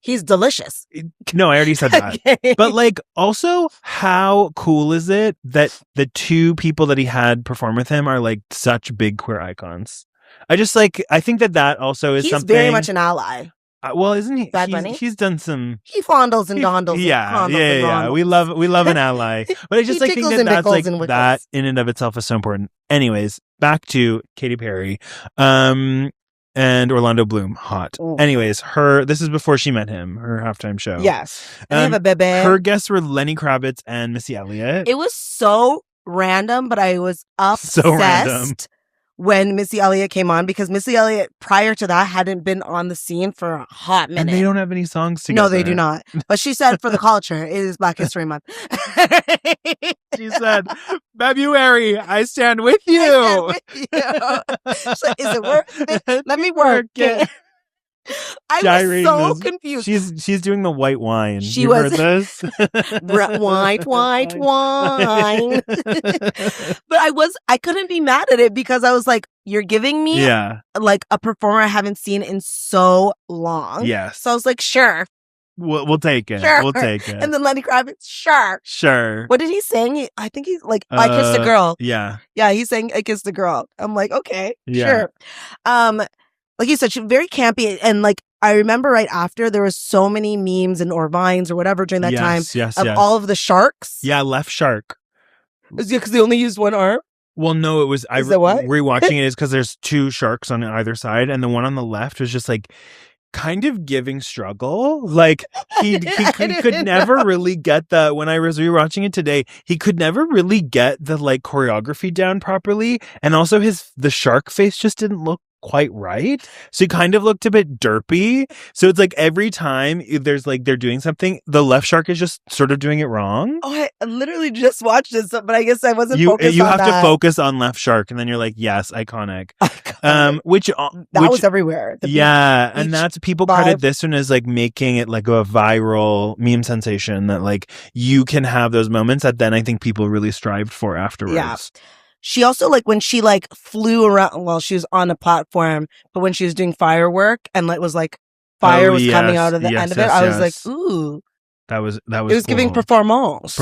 He's delicious. No, I already said that. Okay. But like, also, how cool is it that the two people that he had perform with him are like such big queer icons? I think that also is something. He's very much an ally. Well, isn't he? Bad Bunny? He's done some. He fondles and dondles. Yeah. We love an ally. But I just think that's like that in and of itself is so important. Anyways, back to Katy Perry. And Orlando Bloom, hot. Ooh. Anyways, this is before she met him, her halftime show. Yes. And they have a baby. Her guests were Lenny Kravitz and Missy Elliott. It was so random, but I was obsessed when Missy Elliott came on, because Missy Elliott, prior to that, hadn't been on the scene for a hot minute. And they don't have any songs together. No, they do not. But she said, for the culture, it is Black History Month. She said, February, I stand with you. She's like, is it worth it? Let me work it. I was so confused. She's doing the white wine. You heard this? white wine. But I couldn't be mad at it, because I was like, you're giving me like a performer I haven't seen in so long. Yes. So I was like, sure. We'll take it. Sure. We'll take it. And then Lenny Kravitz, sure. What did he sing? I think he's like, I Kissed a Girl. Yeah. Yeah, he sang I Kissed a Girl. I'm like, okay, sure. Like you said, she's very campy. And like, I remember right after, there was so many memes or vines or whatever during that time of all of the sharks. Yeah, left shark. Is it because they only used one arm? Well, no, it was, rewatching it is because there's two sharks on either side. And the one on the left was just like, kind of giving struggle. Like he could never really get the, when I was rewatching it today, he could never really get the like choreography down properly. And also the shark face just didn't look quite right. So he kind of looked a bit derpy. So it's like every time there's like they're doing something, the left shark is just sort of doing it wrong. Oh, I literally just watched this, but I guess I wasn't focused you on have that. to focus on left shark, and then you're like, yes, iconic. Which was everywhere. And that's people credit this one as like making it like a viral meme sensation, that like you can have those moments that then I think people really strived for afterwards. Yeah. She also, like, when she, like, flew around, well, she was on a platform, but when she was doing firework and, like, was, like, fire was coming out of the end of it, I was like, ooh. That was It was giving performance.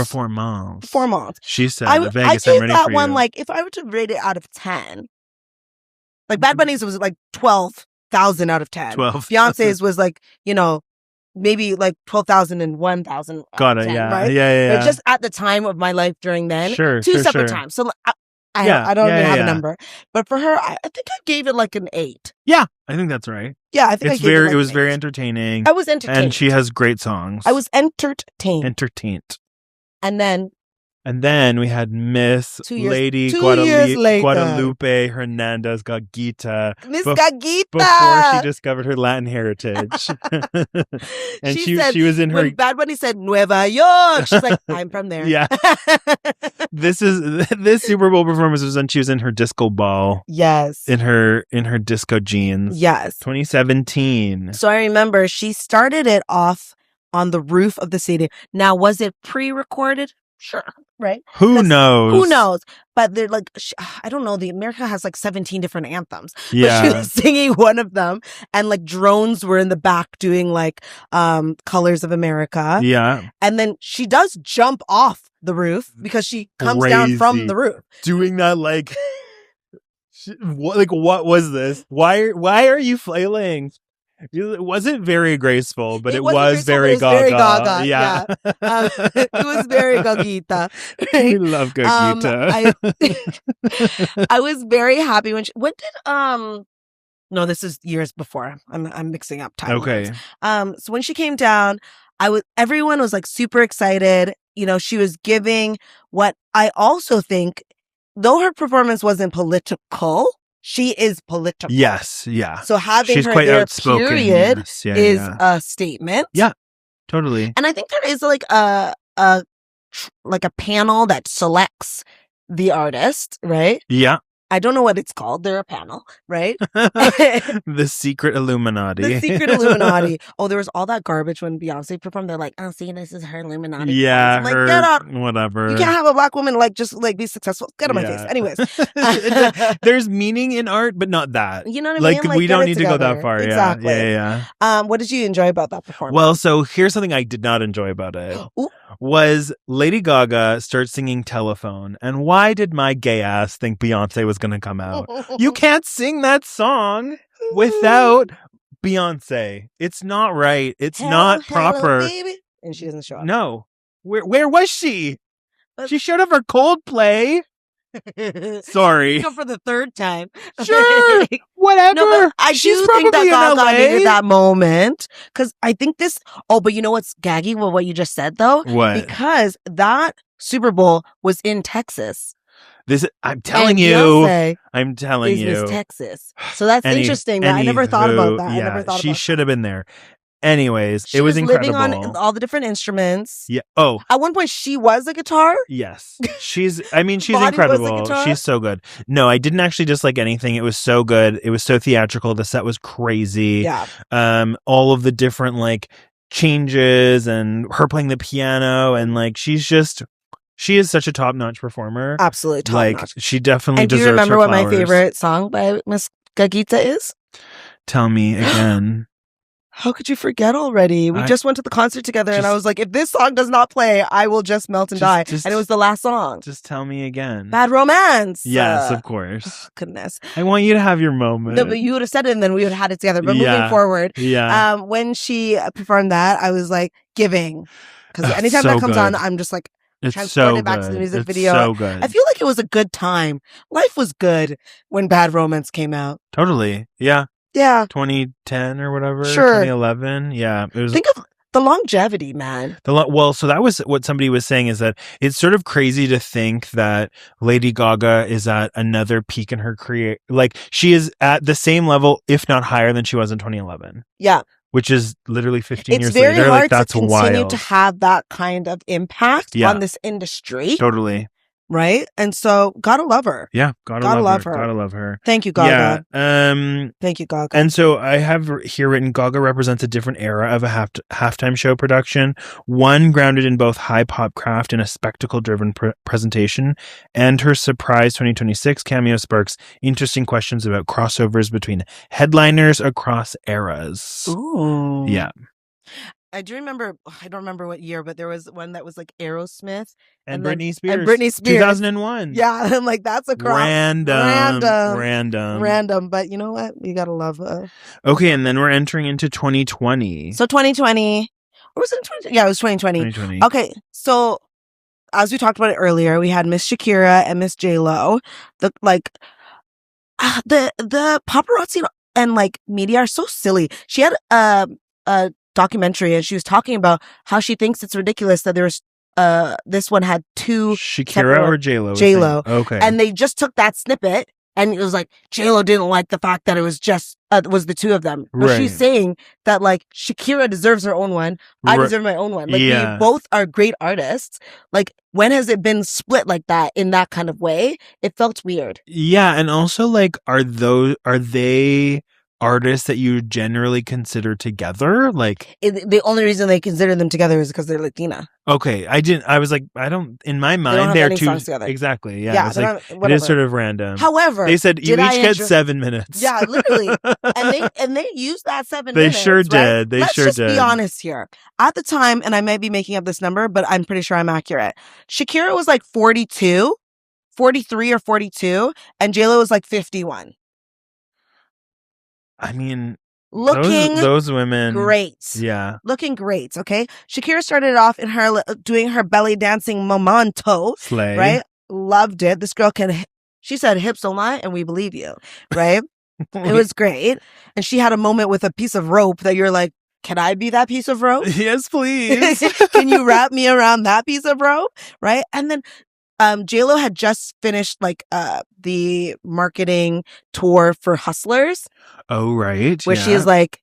She said, I Vegas, gave I'm ready that for one, you. like, if I were to rate it out of 10, like, Bad Bunny's was, like, 12,000 out of 10. 12. Beyonce's was, like, you know, maybe, like, 12,000 and 1,000 Got it, 10, yeah. right? Yeah. But just at the time of my life during then, Sure, two sure, separate sure. times. So, I don't even have a yeah. number, but for her, I think I gave it like an 8. Yeah, I think that's right. Yeah, I think It's I gave it. Like it was an very 8. entertaining. I was entertained, and she has great songs. I was entertained. And then we had Miss 2 years, Lady 2 years later. Guadalupe Hernandez Gagita. Miss Gagita, before she discovered her Latin heritage. And she was in her. When Bad Bunny said Nueva York, she's like, I'm from there. Yeah. This Super Bowl performance was when she was in her disco ball. Yes. In her disco jeans. Yes. 2017. So I remember she started it off on the roof of the stadium. Now, was it pre-recorded? Sure. Right? Who knows? But they're like, I don't know. America has like 17 different anthems. Yeah. But she was singing one of them, and like drones were in the back doing like Colors of America. Yeah. And then she does jump off the roof because she comes down from the roof. Doing that like, what was this? Why are you flailing? It wasn't very graceful, but it was very Gaga. Yeah. It was very Gagita. We love Gagita. I was very happy when no, this is years before. I'm mixing up timelines. Okay. So when she came down, everyone was like super excited. You know, she was giving what I also think, though her performance wasn't political, she is political. Yes, yeah. So having She's her quite there, outspoken. period, Yes. is a statement. Yeah, totally. And I think there is like a panel that selects the artist, right? Yeah. I don't know what it's called. They're a panel, right? The secret Illuminati. The secret Illuminati. Oh, there was all that garbage when Beyonce performed. They're like, oh, see, this is her Illuminati. Yeah, I'm like, get up. Whatever. You can't have a black woman just be successful. Get on my face. Anyways. There's meaning in art, but not that. You know what I mean? Like we don't need to go that far. Exactly. Yeah. What did you enjoy about that performance? Well, so here's something I did not enjoy about it. Ooh. Was Lady Gaga starts singing Telephone. And why did my gay ass think Beyonce was going to come out? You can't sing that song without Beyonce. It's not right. It's not proper. Hello, baby. And she doesn't show up. No. Where was she? She showed up for Coldplay. Sorry. Go for the third time. Sure. Whatever. No, I do think that Gaga needed that moment. Because I think this... Oh, but you know what's gaggy with what you just said, though? What? Because that Super Bowl was in Texas. I'm telling you. Beyonce I'm telling you. Miss Texas. So that's interesting. I never thought about that. Yeah, she should have been there. Anyways, it was incredible. Living on all the different instruments. Yeah. Oh. At one point, she was a guitar. Yes. She's incredible. She's so good. No, I didn't actually dislike anything. It was so good. It was so theatrical. The set was crazy. Yeah. All of the different changes and her playing the piano and she is such a top-notch performer. Absolutely top-notch. She definitely deserves her flowers. And do you remember what my favorite song by Miss Gagita is? Tell me again. How could you forget already? We just went to the concert together and I was like, if this song does not play, I will just melt and die. And it was the last song. Just tell me again. Bad Romance. Yes, of course. Oh, goodness. I want you to have your moment. No, but you would have said it and then we would have had it together. But moving forward, when she performed that, I was like, giving. Because anytime that comes on, I'm just like, transported back to the music video. So good. I feel like it was a good time. Life was good when Bad Romance came out. Totally. Yeah. Yeah. 2010 or whatever. Sure. 2011. Yeah. It was. Think of the longevity, man. Well, so that was what somebody was saying, is that it's sort of crazy to think that Lady Gaga is at another peak in her career. Like, she is at the same level, if not higher, than she was in 2011. Yeah. Which is literally 15 years later. It's very hard like, that's to continue wild. to have that kind of impact on this industry. Totally. Right? And so, gotta love her. Yeah, gotta love her. Gotta love her. Thank you, Gaga. Yeah. Thank you, Gaga. And so I have here written, Gaga represents a different era of a halftime show production, one grounded in both high pop craft and a spectacle-driven presentation. And her surprise 2026 cameo sparks interesting questions about crossovers between headliners across eras. Ooh. Yeah. I do remember, I don't remember what year, but there was one that was like Aerosmith. And Britney Spears. And Britney Spears. 2001. Yeah. I'm like, that's a cross. Random. But you know what? You gotta love her. Okay. And then we're entering into 2020. So 2020. Or was it 2020? Yeah, it was 2020. 2020. Okay. So as we talked about it earlier, we had Miss Shakira and Miss J.Lo. The paparazzi and like media are so silly. She had a documentary and she was talking about how she thinks it's ridiculous that there's this one had two Shakira or J.Lo? J.Lo. Okay. And they just took that snippet and it was like J.Lo didn't like the fact that it was just was the two of them. But right. She's saying that like Shakira deserves her own one. I deserve my own one. Like we both are great artists. Like when has it been split like that in that kind of way? It felt weird. Yeah, and also like are they artists that you generally consider together? Like the only reason they consider them together is because they're Latina. Okay, I was like, I don't, in my mind, they're two songs together. Exactly. Yeah. It's like, it is sort of random. However, they said you each get 7 minutes. Yeah, literally. and they used that 7 minutes. They sure did. Right? Let's just be honest here. At the time, and I might be making up this number, but I'm pretty sure I'm accurate. Shakira was like 43 or 42, and J.Lo was like 51. I mean, looking those women, great. Yeah, looking great. Okay, Shakira started off in her doing her belly dancing momento. Slay. Right, loved it. This girl can. She said, "Hips don't lie," and we believe you. Right, it was great. And she had a moment with a piece of rope that you're like, "Can I be that piece of rope?" Yes, please. Can you wrap me around that piece of rope? Right, and then. J.Lo had just finished like the marketing tour for Hustlers. Oh, right. Where she is like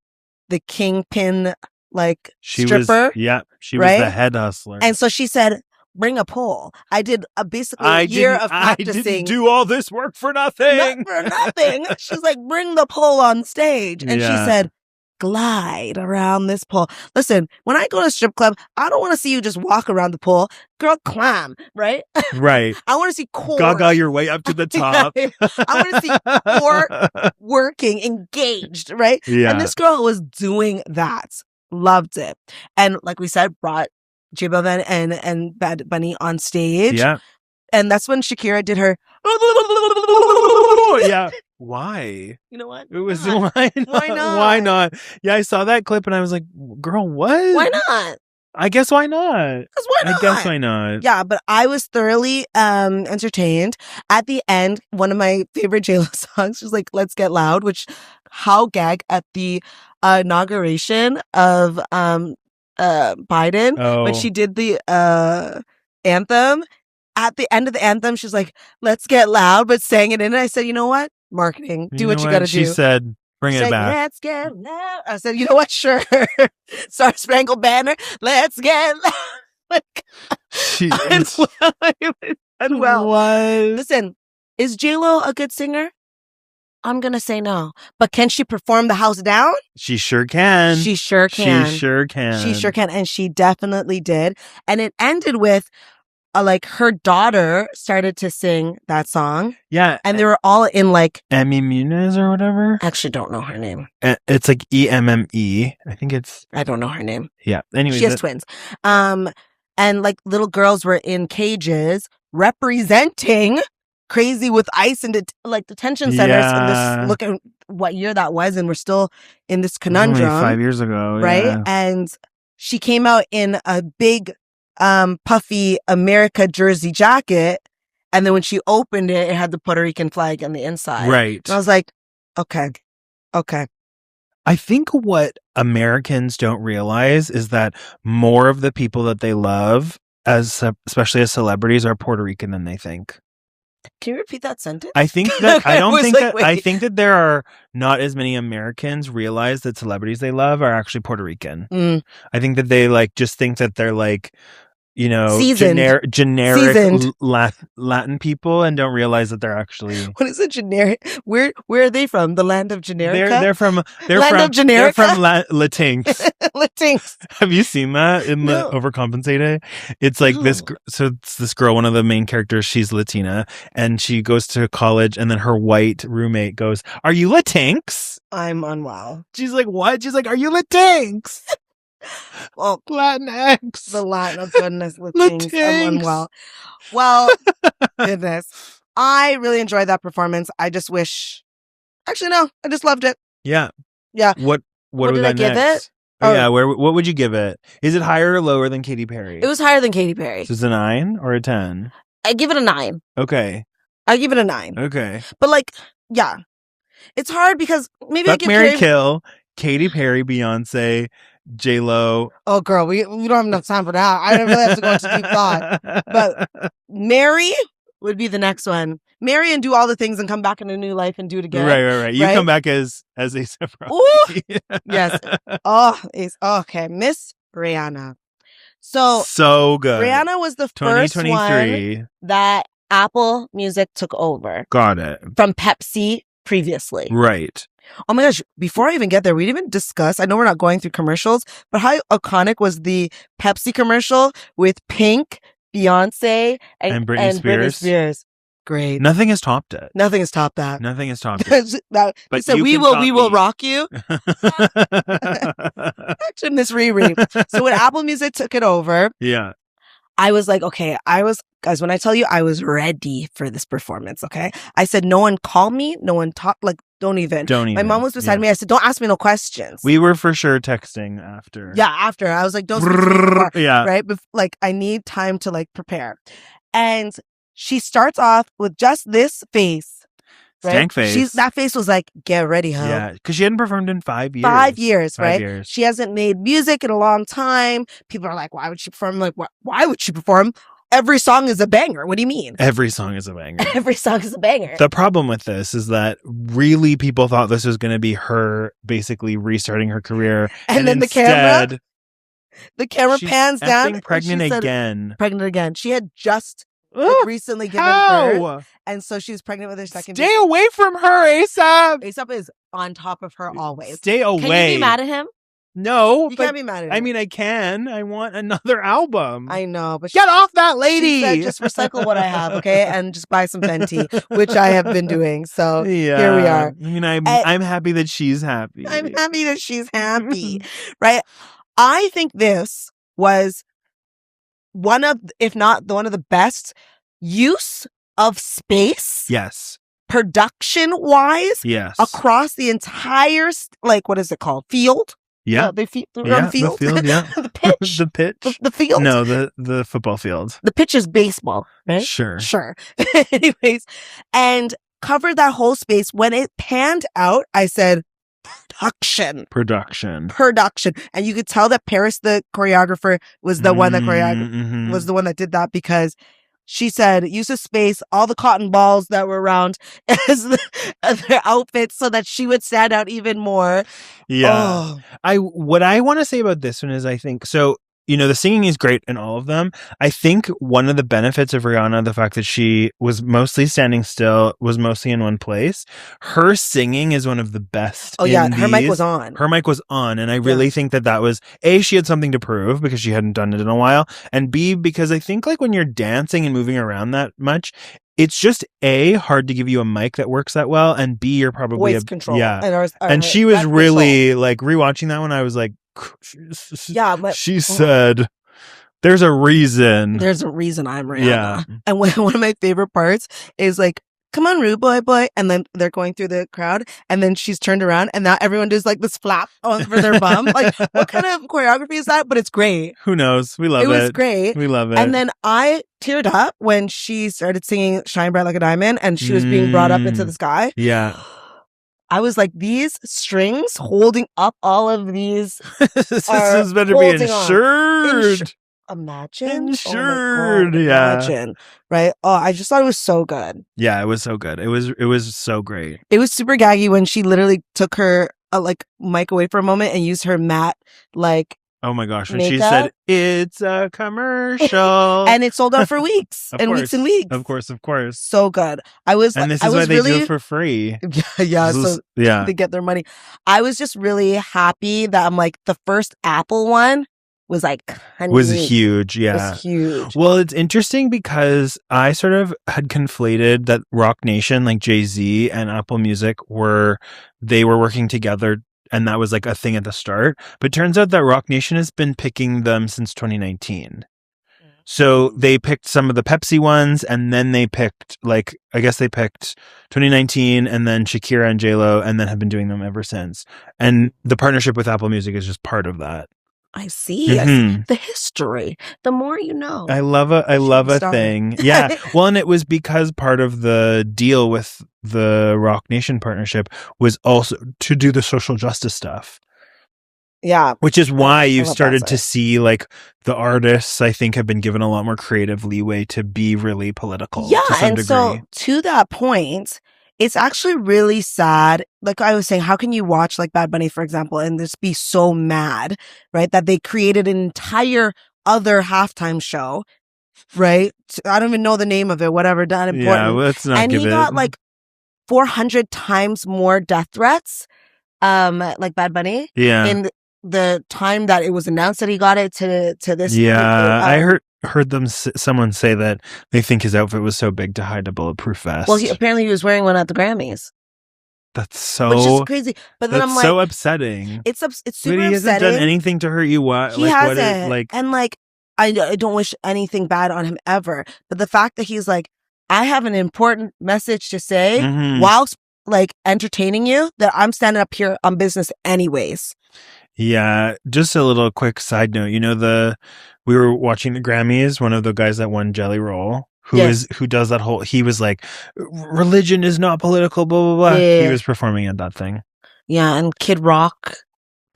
the kingpin, like stripper. She was the head hustler. And so she said, bring a pole. I did basically a year of practicing. I didn't do all this work for nothing. Not for nothing. She's like, bring the pole on stage. And she said, glide around this pole. Listen, when I go to a strip club, I don't want to see you just walk around the pole. Girl, climb, right? Right. I want to see core. Gaga your way up to the top. I want to see core working, engaged, right? Yeah. And this girl was doing that. Loved it. And like we said, brought J.Lo and Bad Bunny on stage. Yeah. And that's when Shakira did her. Yeah. Why? You know what? It was why not? Why not? Yeah, I saw that clip and I was like, girl, what? Why not? I guess why not? Because why not? I guess why not? Yeah, but I was thoroughly entertained. At the end, one of my favorite J.Lo songs was like Let's Get Loud, which how gag at the inauguration of Biden when she did the anthem. At the end of the anthem, she's like, let's get loud, but sang it in. And I said, you know what? Marketing. Do what you got to do. She said, bring it back. Let's get loud. I said, you know what? Sure. Star Spangled Banner. Let's get loud. Listen, is J.Lo a good singer? I'm going to say no. But can she perform the house down? She sure can. She sure can. She sure can. She sure can. And she definitely did. And it ended with like her daughter started to sing that song. Yeah. And they were all in like Emmy Muniz or whatever. I actually don't know her name. It's like EMME. I think it's. I don't know her name. Yeah. Anyway. She has twins. And like little girls were in cages representing Crazy with Ice and like detention centers. Yeah. And look at what year that was. And we're still in this conundrum. Only 5 years ago. Right. Yeah. And she came out in a big puffy America jersey jacket, and then when she opened it, it had the Puerto Rican flag on the inside. Right. And I was like, okay. I think what Americans don't realize is that more of the people that they love, especially as celebrities, are Puerto Rican than they think. Can you repeat that sentence? I think that Okay, I think that there are not as many Americans realize that celebrities they love are actually Puerto Rican. I think that they like just think that they're like, you know, generic Seasoned. Latin people and don't realize that they're actually. What is it? Generic? Where are they from? The land of Generica? They're from of Generica? They're from Latinx. Latinx. Have you seen that in the Overcompensated? It's like this. So it's this girl, one of the main characters. She's Latina, and she goes to college, and then her white roommate goes, "Are you Latinx?" I'm unwell. She's like, "What?" She's like, "Are you Latinx?" Well, Latinx. The Latin, oh goodness, Latinx. I'm unwell. Well, goodness. I really enjoyed that performance. I just wish. Actually, no, I just loved it. Yeah. Yeah. What do we did I got give next? it? Oh, yeah. What would you give it? Is it higher or lower than Katy Perry? It was higher than Katy Perry. So it's a 9 or a 10? I give it a 9. Okay. I give it a 9. Okay. But like, yeah, it's hard because maybe I Fuck, give Marry, Kill, Katy Perry, Beyonce, J.Lo. Oh, girl, we don't have enough time for that. I don't really have to go into deep thought. But marry would be the next one. Marry and do all the things and come back in a new life and do it again. Right. You come back as A$AP Rocky. Yes. Oh, okay. Miss Rihanna. So good. Rihanna was the first one that Apple Music took over. Got it. From Pepsi previously. Right. Oh my gosh, before I even get there, we didn't even discuss, I know we're not going through commercials, but how iconic was the Pepsi commercial with Pink, Beyonce, and Britney Spears. Great. Nothing has topped it. Nothing has topped that. Nothing has topped it. But he said, we will rock you. Actually, Miss Riri. So when Apple Music took it over, yeah, I was like, okay, guys, when I tell you I was ready for this performance, okay? I said, no one call me, no one talk, like, don't even. My mom was beside me. I said, don't ask me no questions. We were for sure texting after. Yeah, after. I was like, don't speak to me anymore. Yeah. Right? Like, I need time to, like, prepare. And she starts off with just this face. Right? Stank face. That face was like, get ready, huh? Yeah, because she hadn't performed in 5 years. 5 years, 5 right? years. She hasn't made music in a long time. People are like, why would she perform? I'm like, why would she perform? Every song is a banger. What do you mean? Every song is a banger. Every song is a banger. The problem with this is that really people thought this was going to be her basically restarting her career. And then instead, the camera pans down. Pregnant again. Pregnant again. She had just recently given birth. And so she's pregnant with her second baby. Stay away from her, A$AP. A$AP is on top of her always. Stay away. Can you be mad at him? No, you can't be mad at him. I mean, I can. I want another album. I know, but get off that lady. She said, just recycle what I have, okay, and just buy some Fenty, which I have been doing. So here we are. I mean, I'm happy that she's happy. I'm happy that she's happy, right? I think this was one of, if not one of the best use of space. Yes. Production wise. Yes. Across the entire, like, what is it called? Field. Yeah. The field. The field, yeah. The pitch. The pitch. The field. No, the football field. The pitch is baseball, right? Sure. Anyways, and covered that whole space. When it panned out, I said, Production. And you could tell that Paris, the choreographer, was the one that was the one that did that, because she said, use the space, all the cotton balls that were around as their outfits so that she would stand out even more. Yeah. What I want to say about this one is I think, so, you know, the singing is great in all of them. I think one of the benefits of Rihanna, the fact that she was mostly standing still, was mostly in one place. Her singing is one of the best. Oh, yeah. Her mic was on. And I really think that was, A, she had something to prove because she hadn't done it in a while. And B, because I think like when you're dancing and moving around that much, it's just A, hard to give you a mic that works that well. And B, you're probably voice control. Yeah. And she was really like rewatching that one. I was like, yeah, but she said there's a reason I'm Rihanna. Yeah. And one of my favorite parts is like, come on, rude boy, and then they're going through the crowd, and then she's turned around, and now everyone does like this flap over their bum. Like, what kind of choreography is that? But it's great. Who knows? We love it. It was great. We love it. And then I teared up when she started singing "Shine Bright Like a Diamond," and she was being brought up into the sky. Yeah. I was like, these strings holding up all of these. This is better be insured. Imagine. Insured. Oh my God, imagine. Right. Oh, I just thought it was so good. Yeah, it was so good. It was so great. It was super gaggy when she literally took her mic away for a moment and used her matte oh my gosh, when makeup. she said it's a commercial. And it sold out for weeks and weeks and weeks. Of course. So good. And this is why they do it for free. Yeah. They get their money. I was just really happy that I'm like, the first Apple one was huge. Yeah. Was huge. Well, it's interesting because I sort of had conflated that Rock Nation, like Jay-Z and Apple Music were working together. And that was like a thing at the start. But it turns out that Rock Nation has been picking them since 2019. So they picked some of the Pepsi ones, and then they picked, I guess they picked 2019 and then Shakira and J.Lo, and then have been doing them ever since. And the partnership with Apple Music is just part of that. I see. Mm-hmm. The history. The more you know. I love a thing. Yeah. Well, and it was because part of the deal with the Rock Nation partnership was also to do the social justice stuff. Yeah. Which is why you've started to see the artists, I think, have been given a lot more creative leeway to be really political. Yeah. To some and degree. So to that point, it's actually really sad. Like I was saying, how can you watch Bad Bunny, for example, and just be so mad, right? That they created an entire other halftime show, right? I don't even know the name of it, whatever, not important. Yeah, let's not give it. And he got 400 times more death threats, like Bad Bunny. Yeah. In the time that it was announced that he got it to this. Yeah, I heard someone say that they think his outfit was so big to hide a bulletproof vest. Well, apparently he was wearing one at the Grammys. That's so, which is crazy. But then I'm so upsetting. It's super upsetting. He hasn't done anything to hurt you. What he hasn't. And I don't wish anything bad on him ever. But the fact that he's I have an important message to say whilst entertaining you, that I'm standing up here on business anyways. Yeah, just a little quick side note. We were watching the Grammys. One of the guys that won Jelly Roll, who does that whole. He was like, "Religion is not political." Blah blah blah. Yeah. He was performing at that thing. Yeah, and Kid Rock.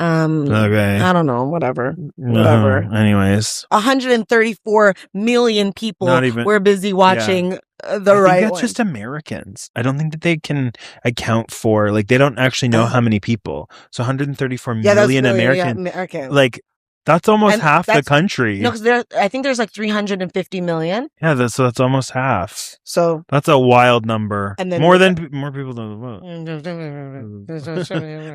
Okay. I don't know. Whatever. Whatever. Anyways, 134 million people were busy watching the I right think that's one. just Americans. I don't think that they can account for they don't actually know how many people. So 134 million Americans. That's almost half the country. No, because I think there's 350 million. Yeah, that's almost half. So that's a wild number. And then more people don't vote.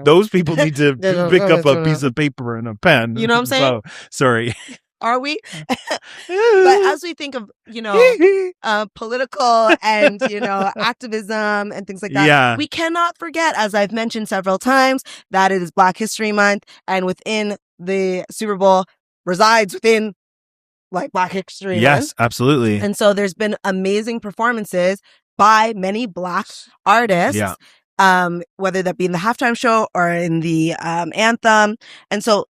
Those people need to pick up a piece of paper and a pen. You know what I'm saying? Sorry. Are we? But as we think of, political and, activism and things like that, we cannot forget, as I've mentioned several times, that it is Black History Month, and within the Super Bowl resides within Black History Month. Yes, absolutely. And so there's been amazing performances by many Black artists. Whether that be in the halftime show or in the anthem. And so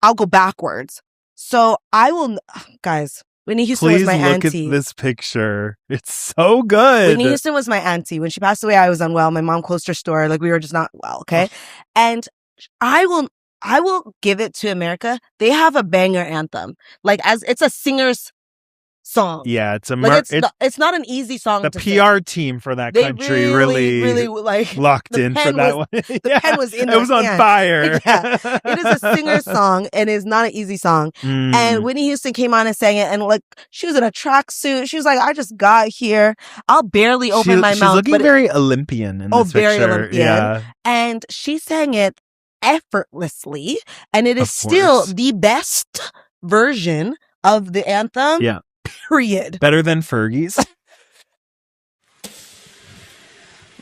I'll go backwards. So I will, guys, Whitney Houston was my auntie. Please look at this picture. It's so good. Whitney Houston was my auntie. When she passed away, I was unwell. My mom closed her store. We were just not well, okay? And I will give it to America. They have a banger anthem. It's a singer's song. Yeah, it's it's not an easy song the to PR sing. Team for that country really locked in for that one. The pen was in it was on fire. Yeah. It is a singer's song and it's not an easy song. And Whitney Houston came on and sang it, and she was in a tracksuit. She was like, I just got here. I'll barely open my mouth. She's looking very Olympian in this very picture. Olympian. Yeah. And she sang it effortlessly, and it is still the best version of the anthem. Yeah. Period. Better than Fergie's.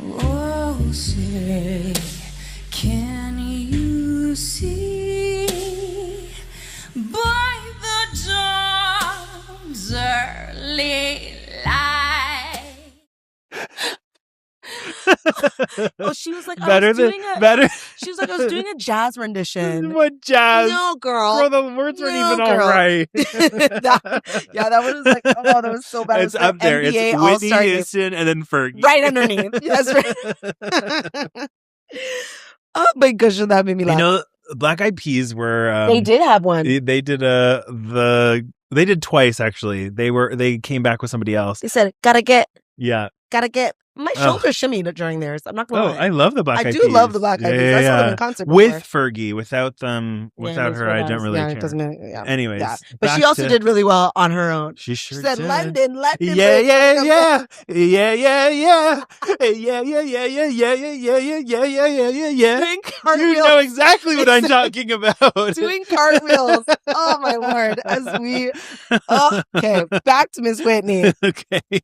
Oh, Siri, can you see by the dawn's early light? Oh, she was like, better. She was like, I was doing a jazz rendition. What jazz? No, girl. Girl, the words weren't even all right. that one was that was so bad. It's up there. NBA it's Whitney Houston and then Fergie. Right underneath. Yes, right. Oh my gosh, that made me laugh. You know, Black Eyed Peas were they did have one. They did twice actually. They came back with somebody else. They said, gotta get. My Oh. shoulder shimmied during theirs. I'm not gonna lie. I love the Black Eyed Peas. I do love the Black Eyed Peas. I saw them in concert with before. Fergie. Without her, I don't really care. It doesn't matter. Yeah. Anyways, Yeah. But she also did really well on her own. She sure said, did. London. Yeah. Doing cartwheels. You know exactly what I'm talking about. Doing cartwheels. Oh my word. Okay, back to Miss Whitney. Okay.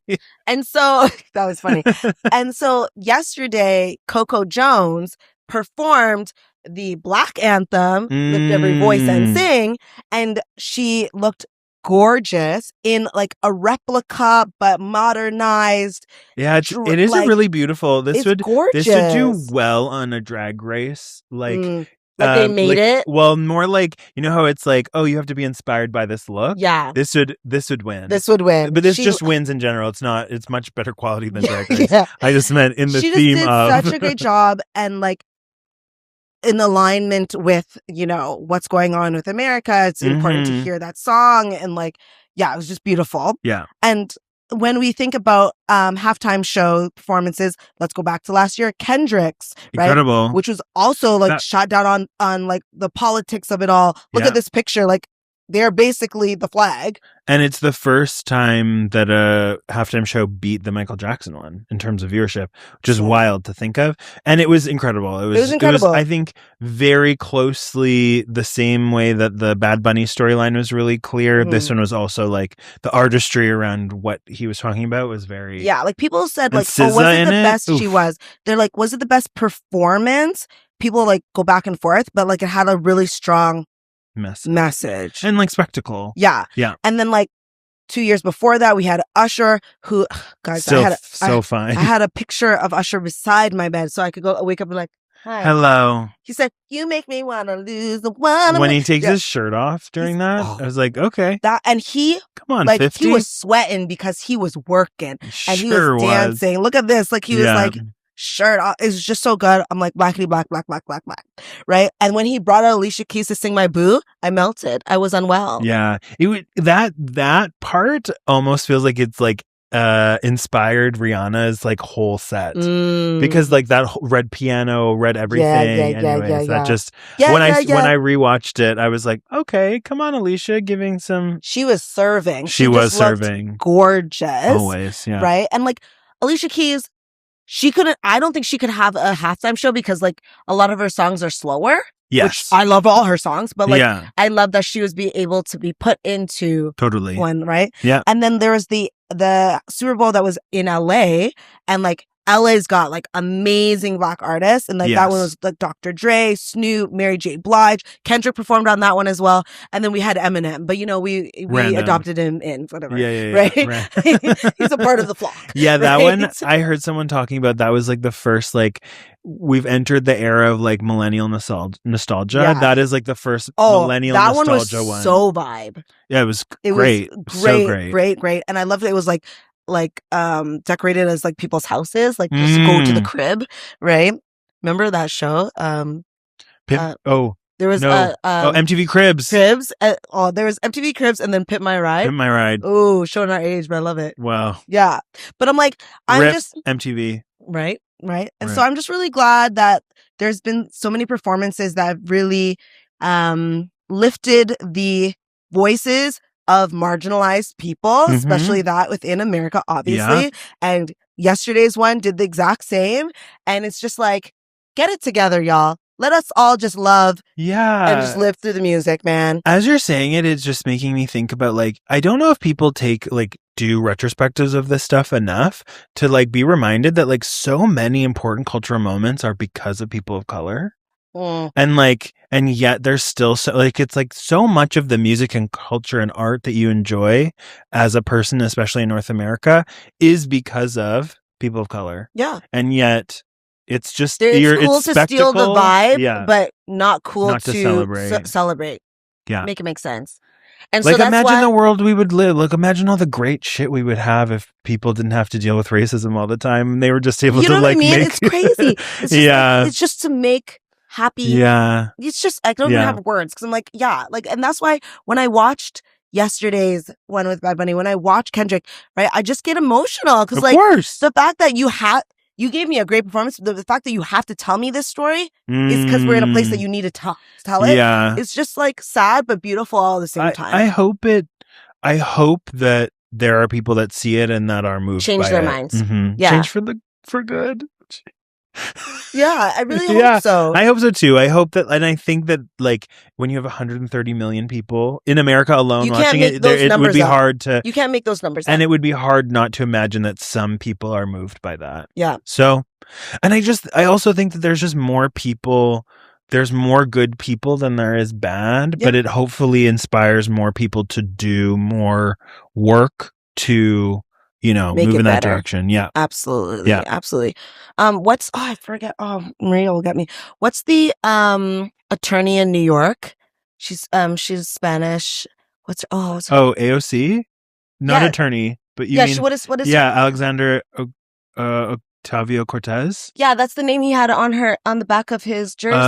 And so that was funny. And so yesterday, Coco Jones performed the Black Anthem, lift every voice and sing, and she looked gorgeous in like a replica but modernized. Yeah, it is like, really beautiful. This would gorgeous. do well on a drag race, like they made it. Well, more like, you know how it's like, oh, you have to be inspired by this look. Yeah, this would win. This would win, but this just wins in general. It's much better quality than Drag Race. Yeah. I just meant in the she theme just of did such a great job, and like in alignment with, you know, what's going on with America. It's important to hear that song, and like, yeah, it was just beautiful. Yeah, and when we think about halftime show performances, let's go back to last year, Kendrick's, right? Incredible. Which was also like shot down on like the politics of it all. Look at this picture, like they're basically the flag. And it's the first time that a halftime show beat the Michael Jackson one in terms of viewership, which is wild to think of. And it was incredible. It was incredible. I think, very closely the same way that the Bad Bunny storyline was really clear. This one was also like the artistry around what he was talking about was very... Yeah, like people said like, SZA oh, was it the best Oof. she was? They're like, was it the best performance? People like go back and forth, but like it had a really strong message and like spectacle. Yeah. And then like 2 years before that, we had Usher, who, guys, fine. I had a picture of Usher beside my bed, so I could go wake up and be like, hi. Hello. He said, "You make me want to lose the one." When he takes his shirt off during that, I was like, okay. And he, come on, like 50? he was sweating because he was working and he Sure was dancing. Look at this, like he was like. Shirt off. It was just so good. I'm like, blackity black, right? And when he brought out Alicia Keys to sing My Boo, I melted. I was unwell. Yeah, it would, that part almost feels like it's like inspired Rihanna's like whole set because like that red piano, red everything. That just when I rewatched it, I was like, okay, come on, Alicia, giving some. She was serving. She was serving. Gorgeous, always, yeah, right? And like Alicia Keys. I don't think she could have a halftime show because like a lot of her songs are slower. Yes. Which I love all her songs, but like I love that she was able to be put into one, right? Yeah. And then there was the Super Bowl that was in LA, and like LA's got like amazing Black artists, and like that one was like Dr. Dre, Snoop, Mary J. Blige, Kendrick performed on that one as well, and then we had Eminem, but you know we adopted him in whatever, right? He's a part of the flock. Yeah, that one I heard someone talking about. That was like the first like we've entered the era of like millennial nostalgia. Yeah. That is like the first millennial nostalgia one. So vibe. Yeah, it was great, so great, and I loved it. It was like decorated as like people's houses, like just go to the crib, right? Remember that show? There was MTV Cribs. There was MTV Cribs, and then Pimp My Ride. Oh, showing our age, but I love it. Wow. Yeah, but I'm like, MTV. Right. And so I'm just really glad that there's been so many performances that have really lifted the voices of marginalized people, especially that within America, obviously. Yeah. And yesterday's one did the exact same. And it's just like, get it together, y'all. Let us all just love and just live through the music, man. As you're saying it, it's just making me think about like, I don't know if people do retrospectives of this stuff enough to like be reminded that like so many important cultural moments are because of people of color. And yet there's still so like it's like so much of the music and culture and art that you enjoy as a person, especially in North America, is because of people of color. Yeah. And yet it's just it's cool to steal the vibe, but not cool to celebrate. Yeah. Make it make sense. And Like, so that's imagine why, the world we would live. Like, imagine all the great shit we would have if people didn't have to deal with racism all the time. And they were just able you to, know what like, I mean? make... It's crazy. It's just Yeah. it's just to make happy. Yeah. It's just, I don't even Yeah. have words because I'm like, yeah. Like, and that's why when I watched yesterday's one with Bad Bunny, when I watch Kendrick, right, I just get emotional because Of like course. the fact that you gave me a great performance. The fact that you have to tell me this story is because we're in a place that you need to tell it. Yeah. It's just like sad but beautiful all at the same time. I hope that there are people that see it and that are moved Change by their it. minds. Mhm. Yeah. Change for good. Yeah, I really hope so. I hope so too. I hope that, and I think that like when you have 130 million people in America alone You can't watching make it, those it would numbers be up. hard to, You can't make those numbers and up. it would be hard not to imagine that some people are moved by that. Yeah. So, and I also think that there's just more people. There's more good people than there is bad, but it hopefully inspires more people to do more work to, Make move it in that better. direction. Yeah. Absolutely. Yeah. Absolutely. I forget. Oh, Maria will get me. What's the attorney in New York? She's Spanish. What's her AOC? Not Yeah. attorney, but you yeah, mean what is yeah, Alexander Octavio Cortez? Yeah, that's the name he had on the back of his jersey.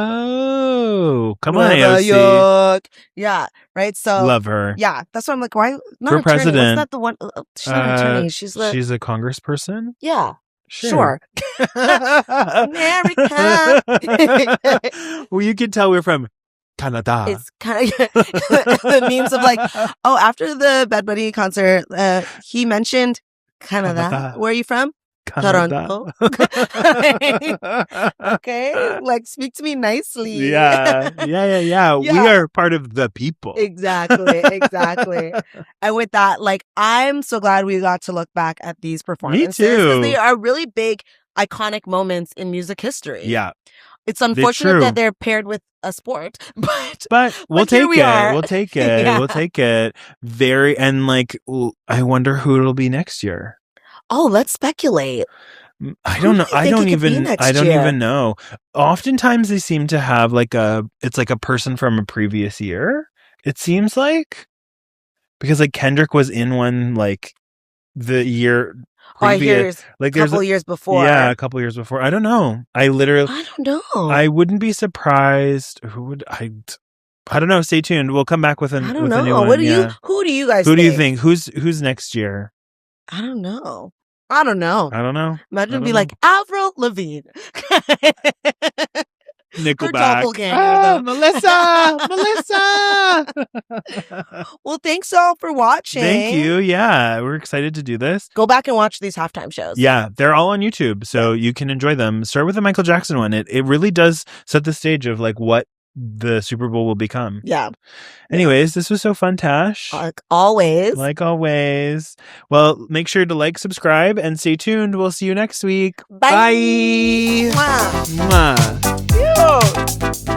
Oh, come on, Nueva AOC. York. Yeah, right. So Love her. yeah, that's why I'm like, why not For attorney? president. What's that the one? She's not an attorney. She's a congressperson? yeah. Sure. America. Well, you can tell we're from Canada. It's kind of the memes of like, oh, after the Bad Bunny concert, he mentioned Canada. Where are you from? Toronto. Okay, like speak to me nicely. Yeah. We are part of the people. Exactly. And with that, like, I'm so glad we got to look back at these performances. Me too. 'Cause they are really big, iconic moments in music history. Yeah. It's unfortunate true. that they're paired with a sport, but we'll here take we it. are. We'll take it. Yeah. We'll take it. And like, I wonder who it'll be next year. Oh, let's speculate. I don't know. I don't even year? know. Oftentimes they seem to have it's like a person from a previous year. It seems like, because like Kendrick was in one like the year previous, like there's a couple years before. Yeah, a couple years before. I don't know. I don't know. I wouldn't be surprised. I don't know. Stay tuned. We'll come back with a new one. What do you? Who do you guys? Who do you think? Who's next year? I don't know. Imagine Imagine it'd be like Avril Lavigne. Nickelback. Melissa. Well, thanks all for watching. Thank you. Yeah, we're excited to do this. Go back and watch these halftime shows. Yeah, they're all on YouTube, so you can enjoy them. Start with the Michael Jackson one. It really does set the stage of like what the Super Bowl will become. Yeah. Anyways, this was so fun, Tash. Like always. Well, make sure to like, subscribe, and stay tuned. We'll see you next week. Bye. Bye. Mwah. Mwah. Ew.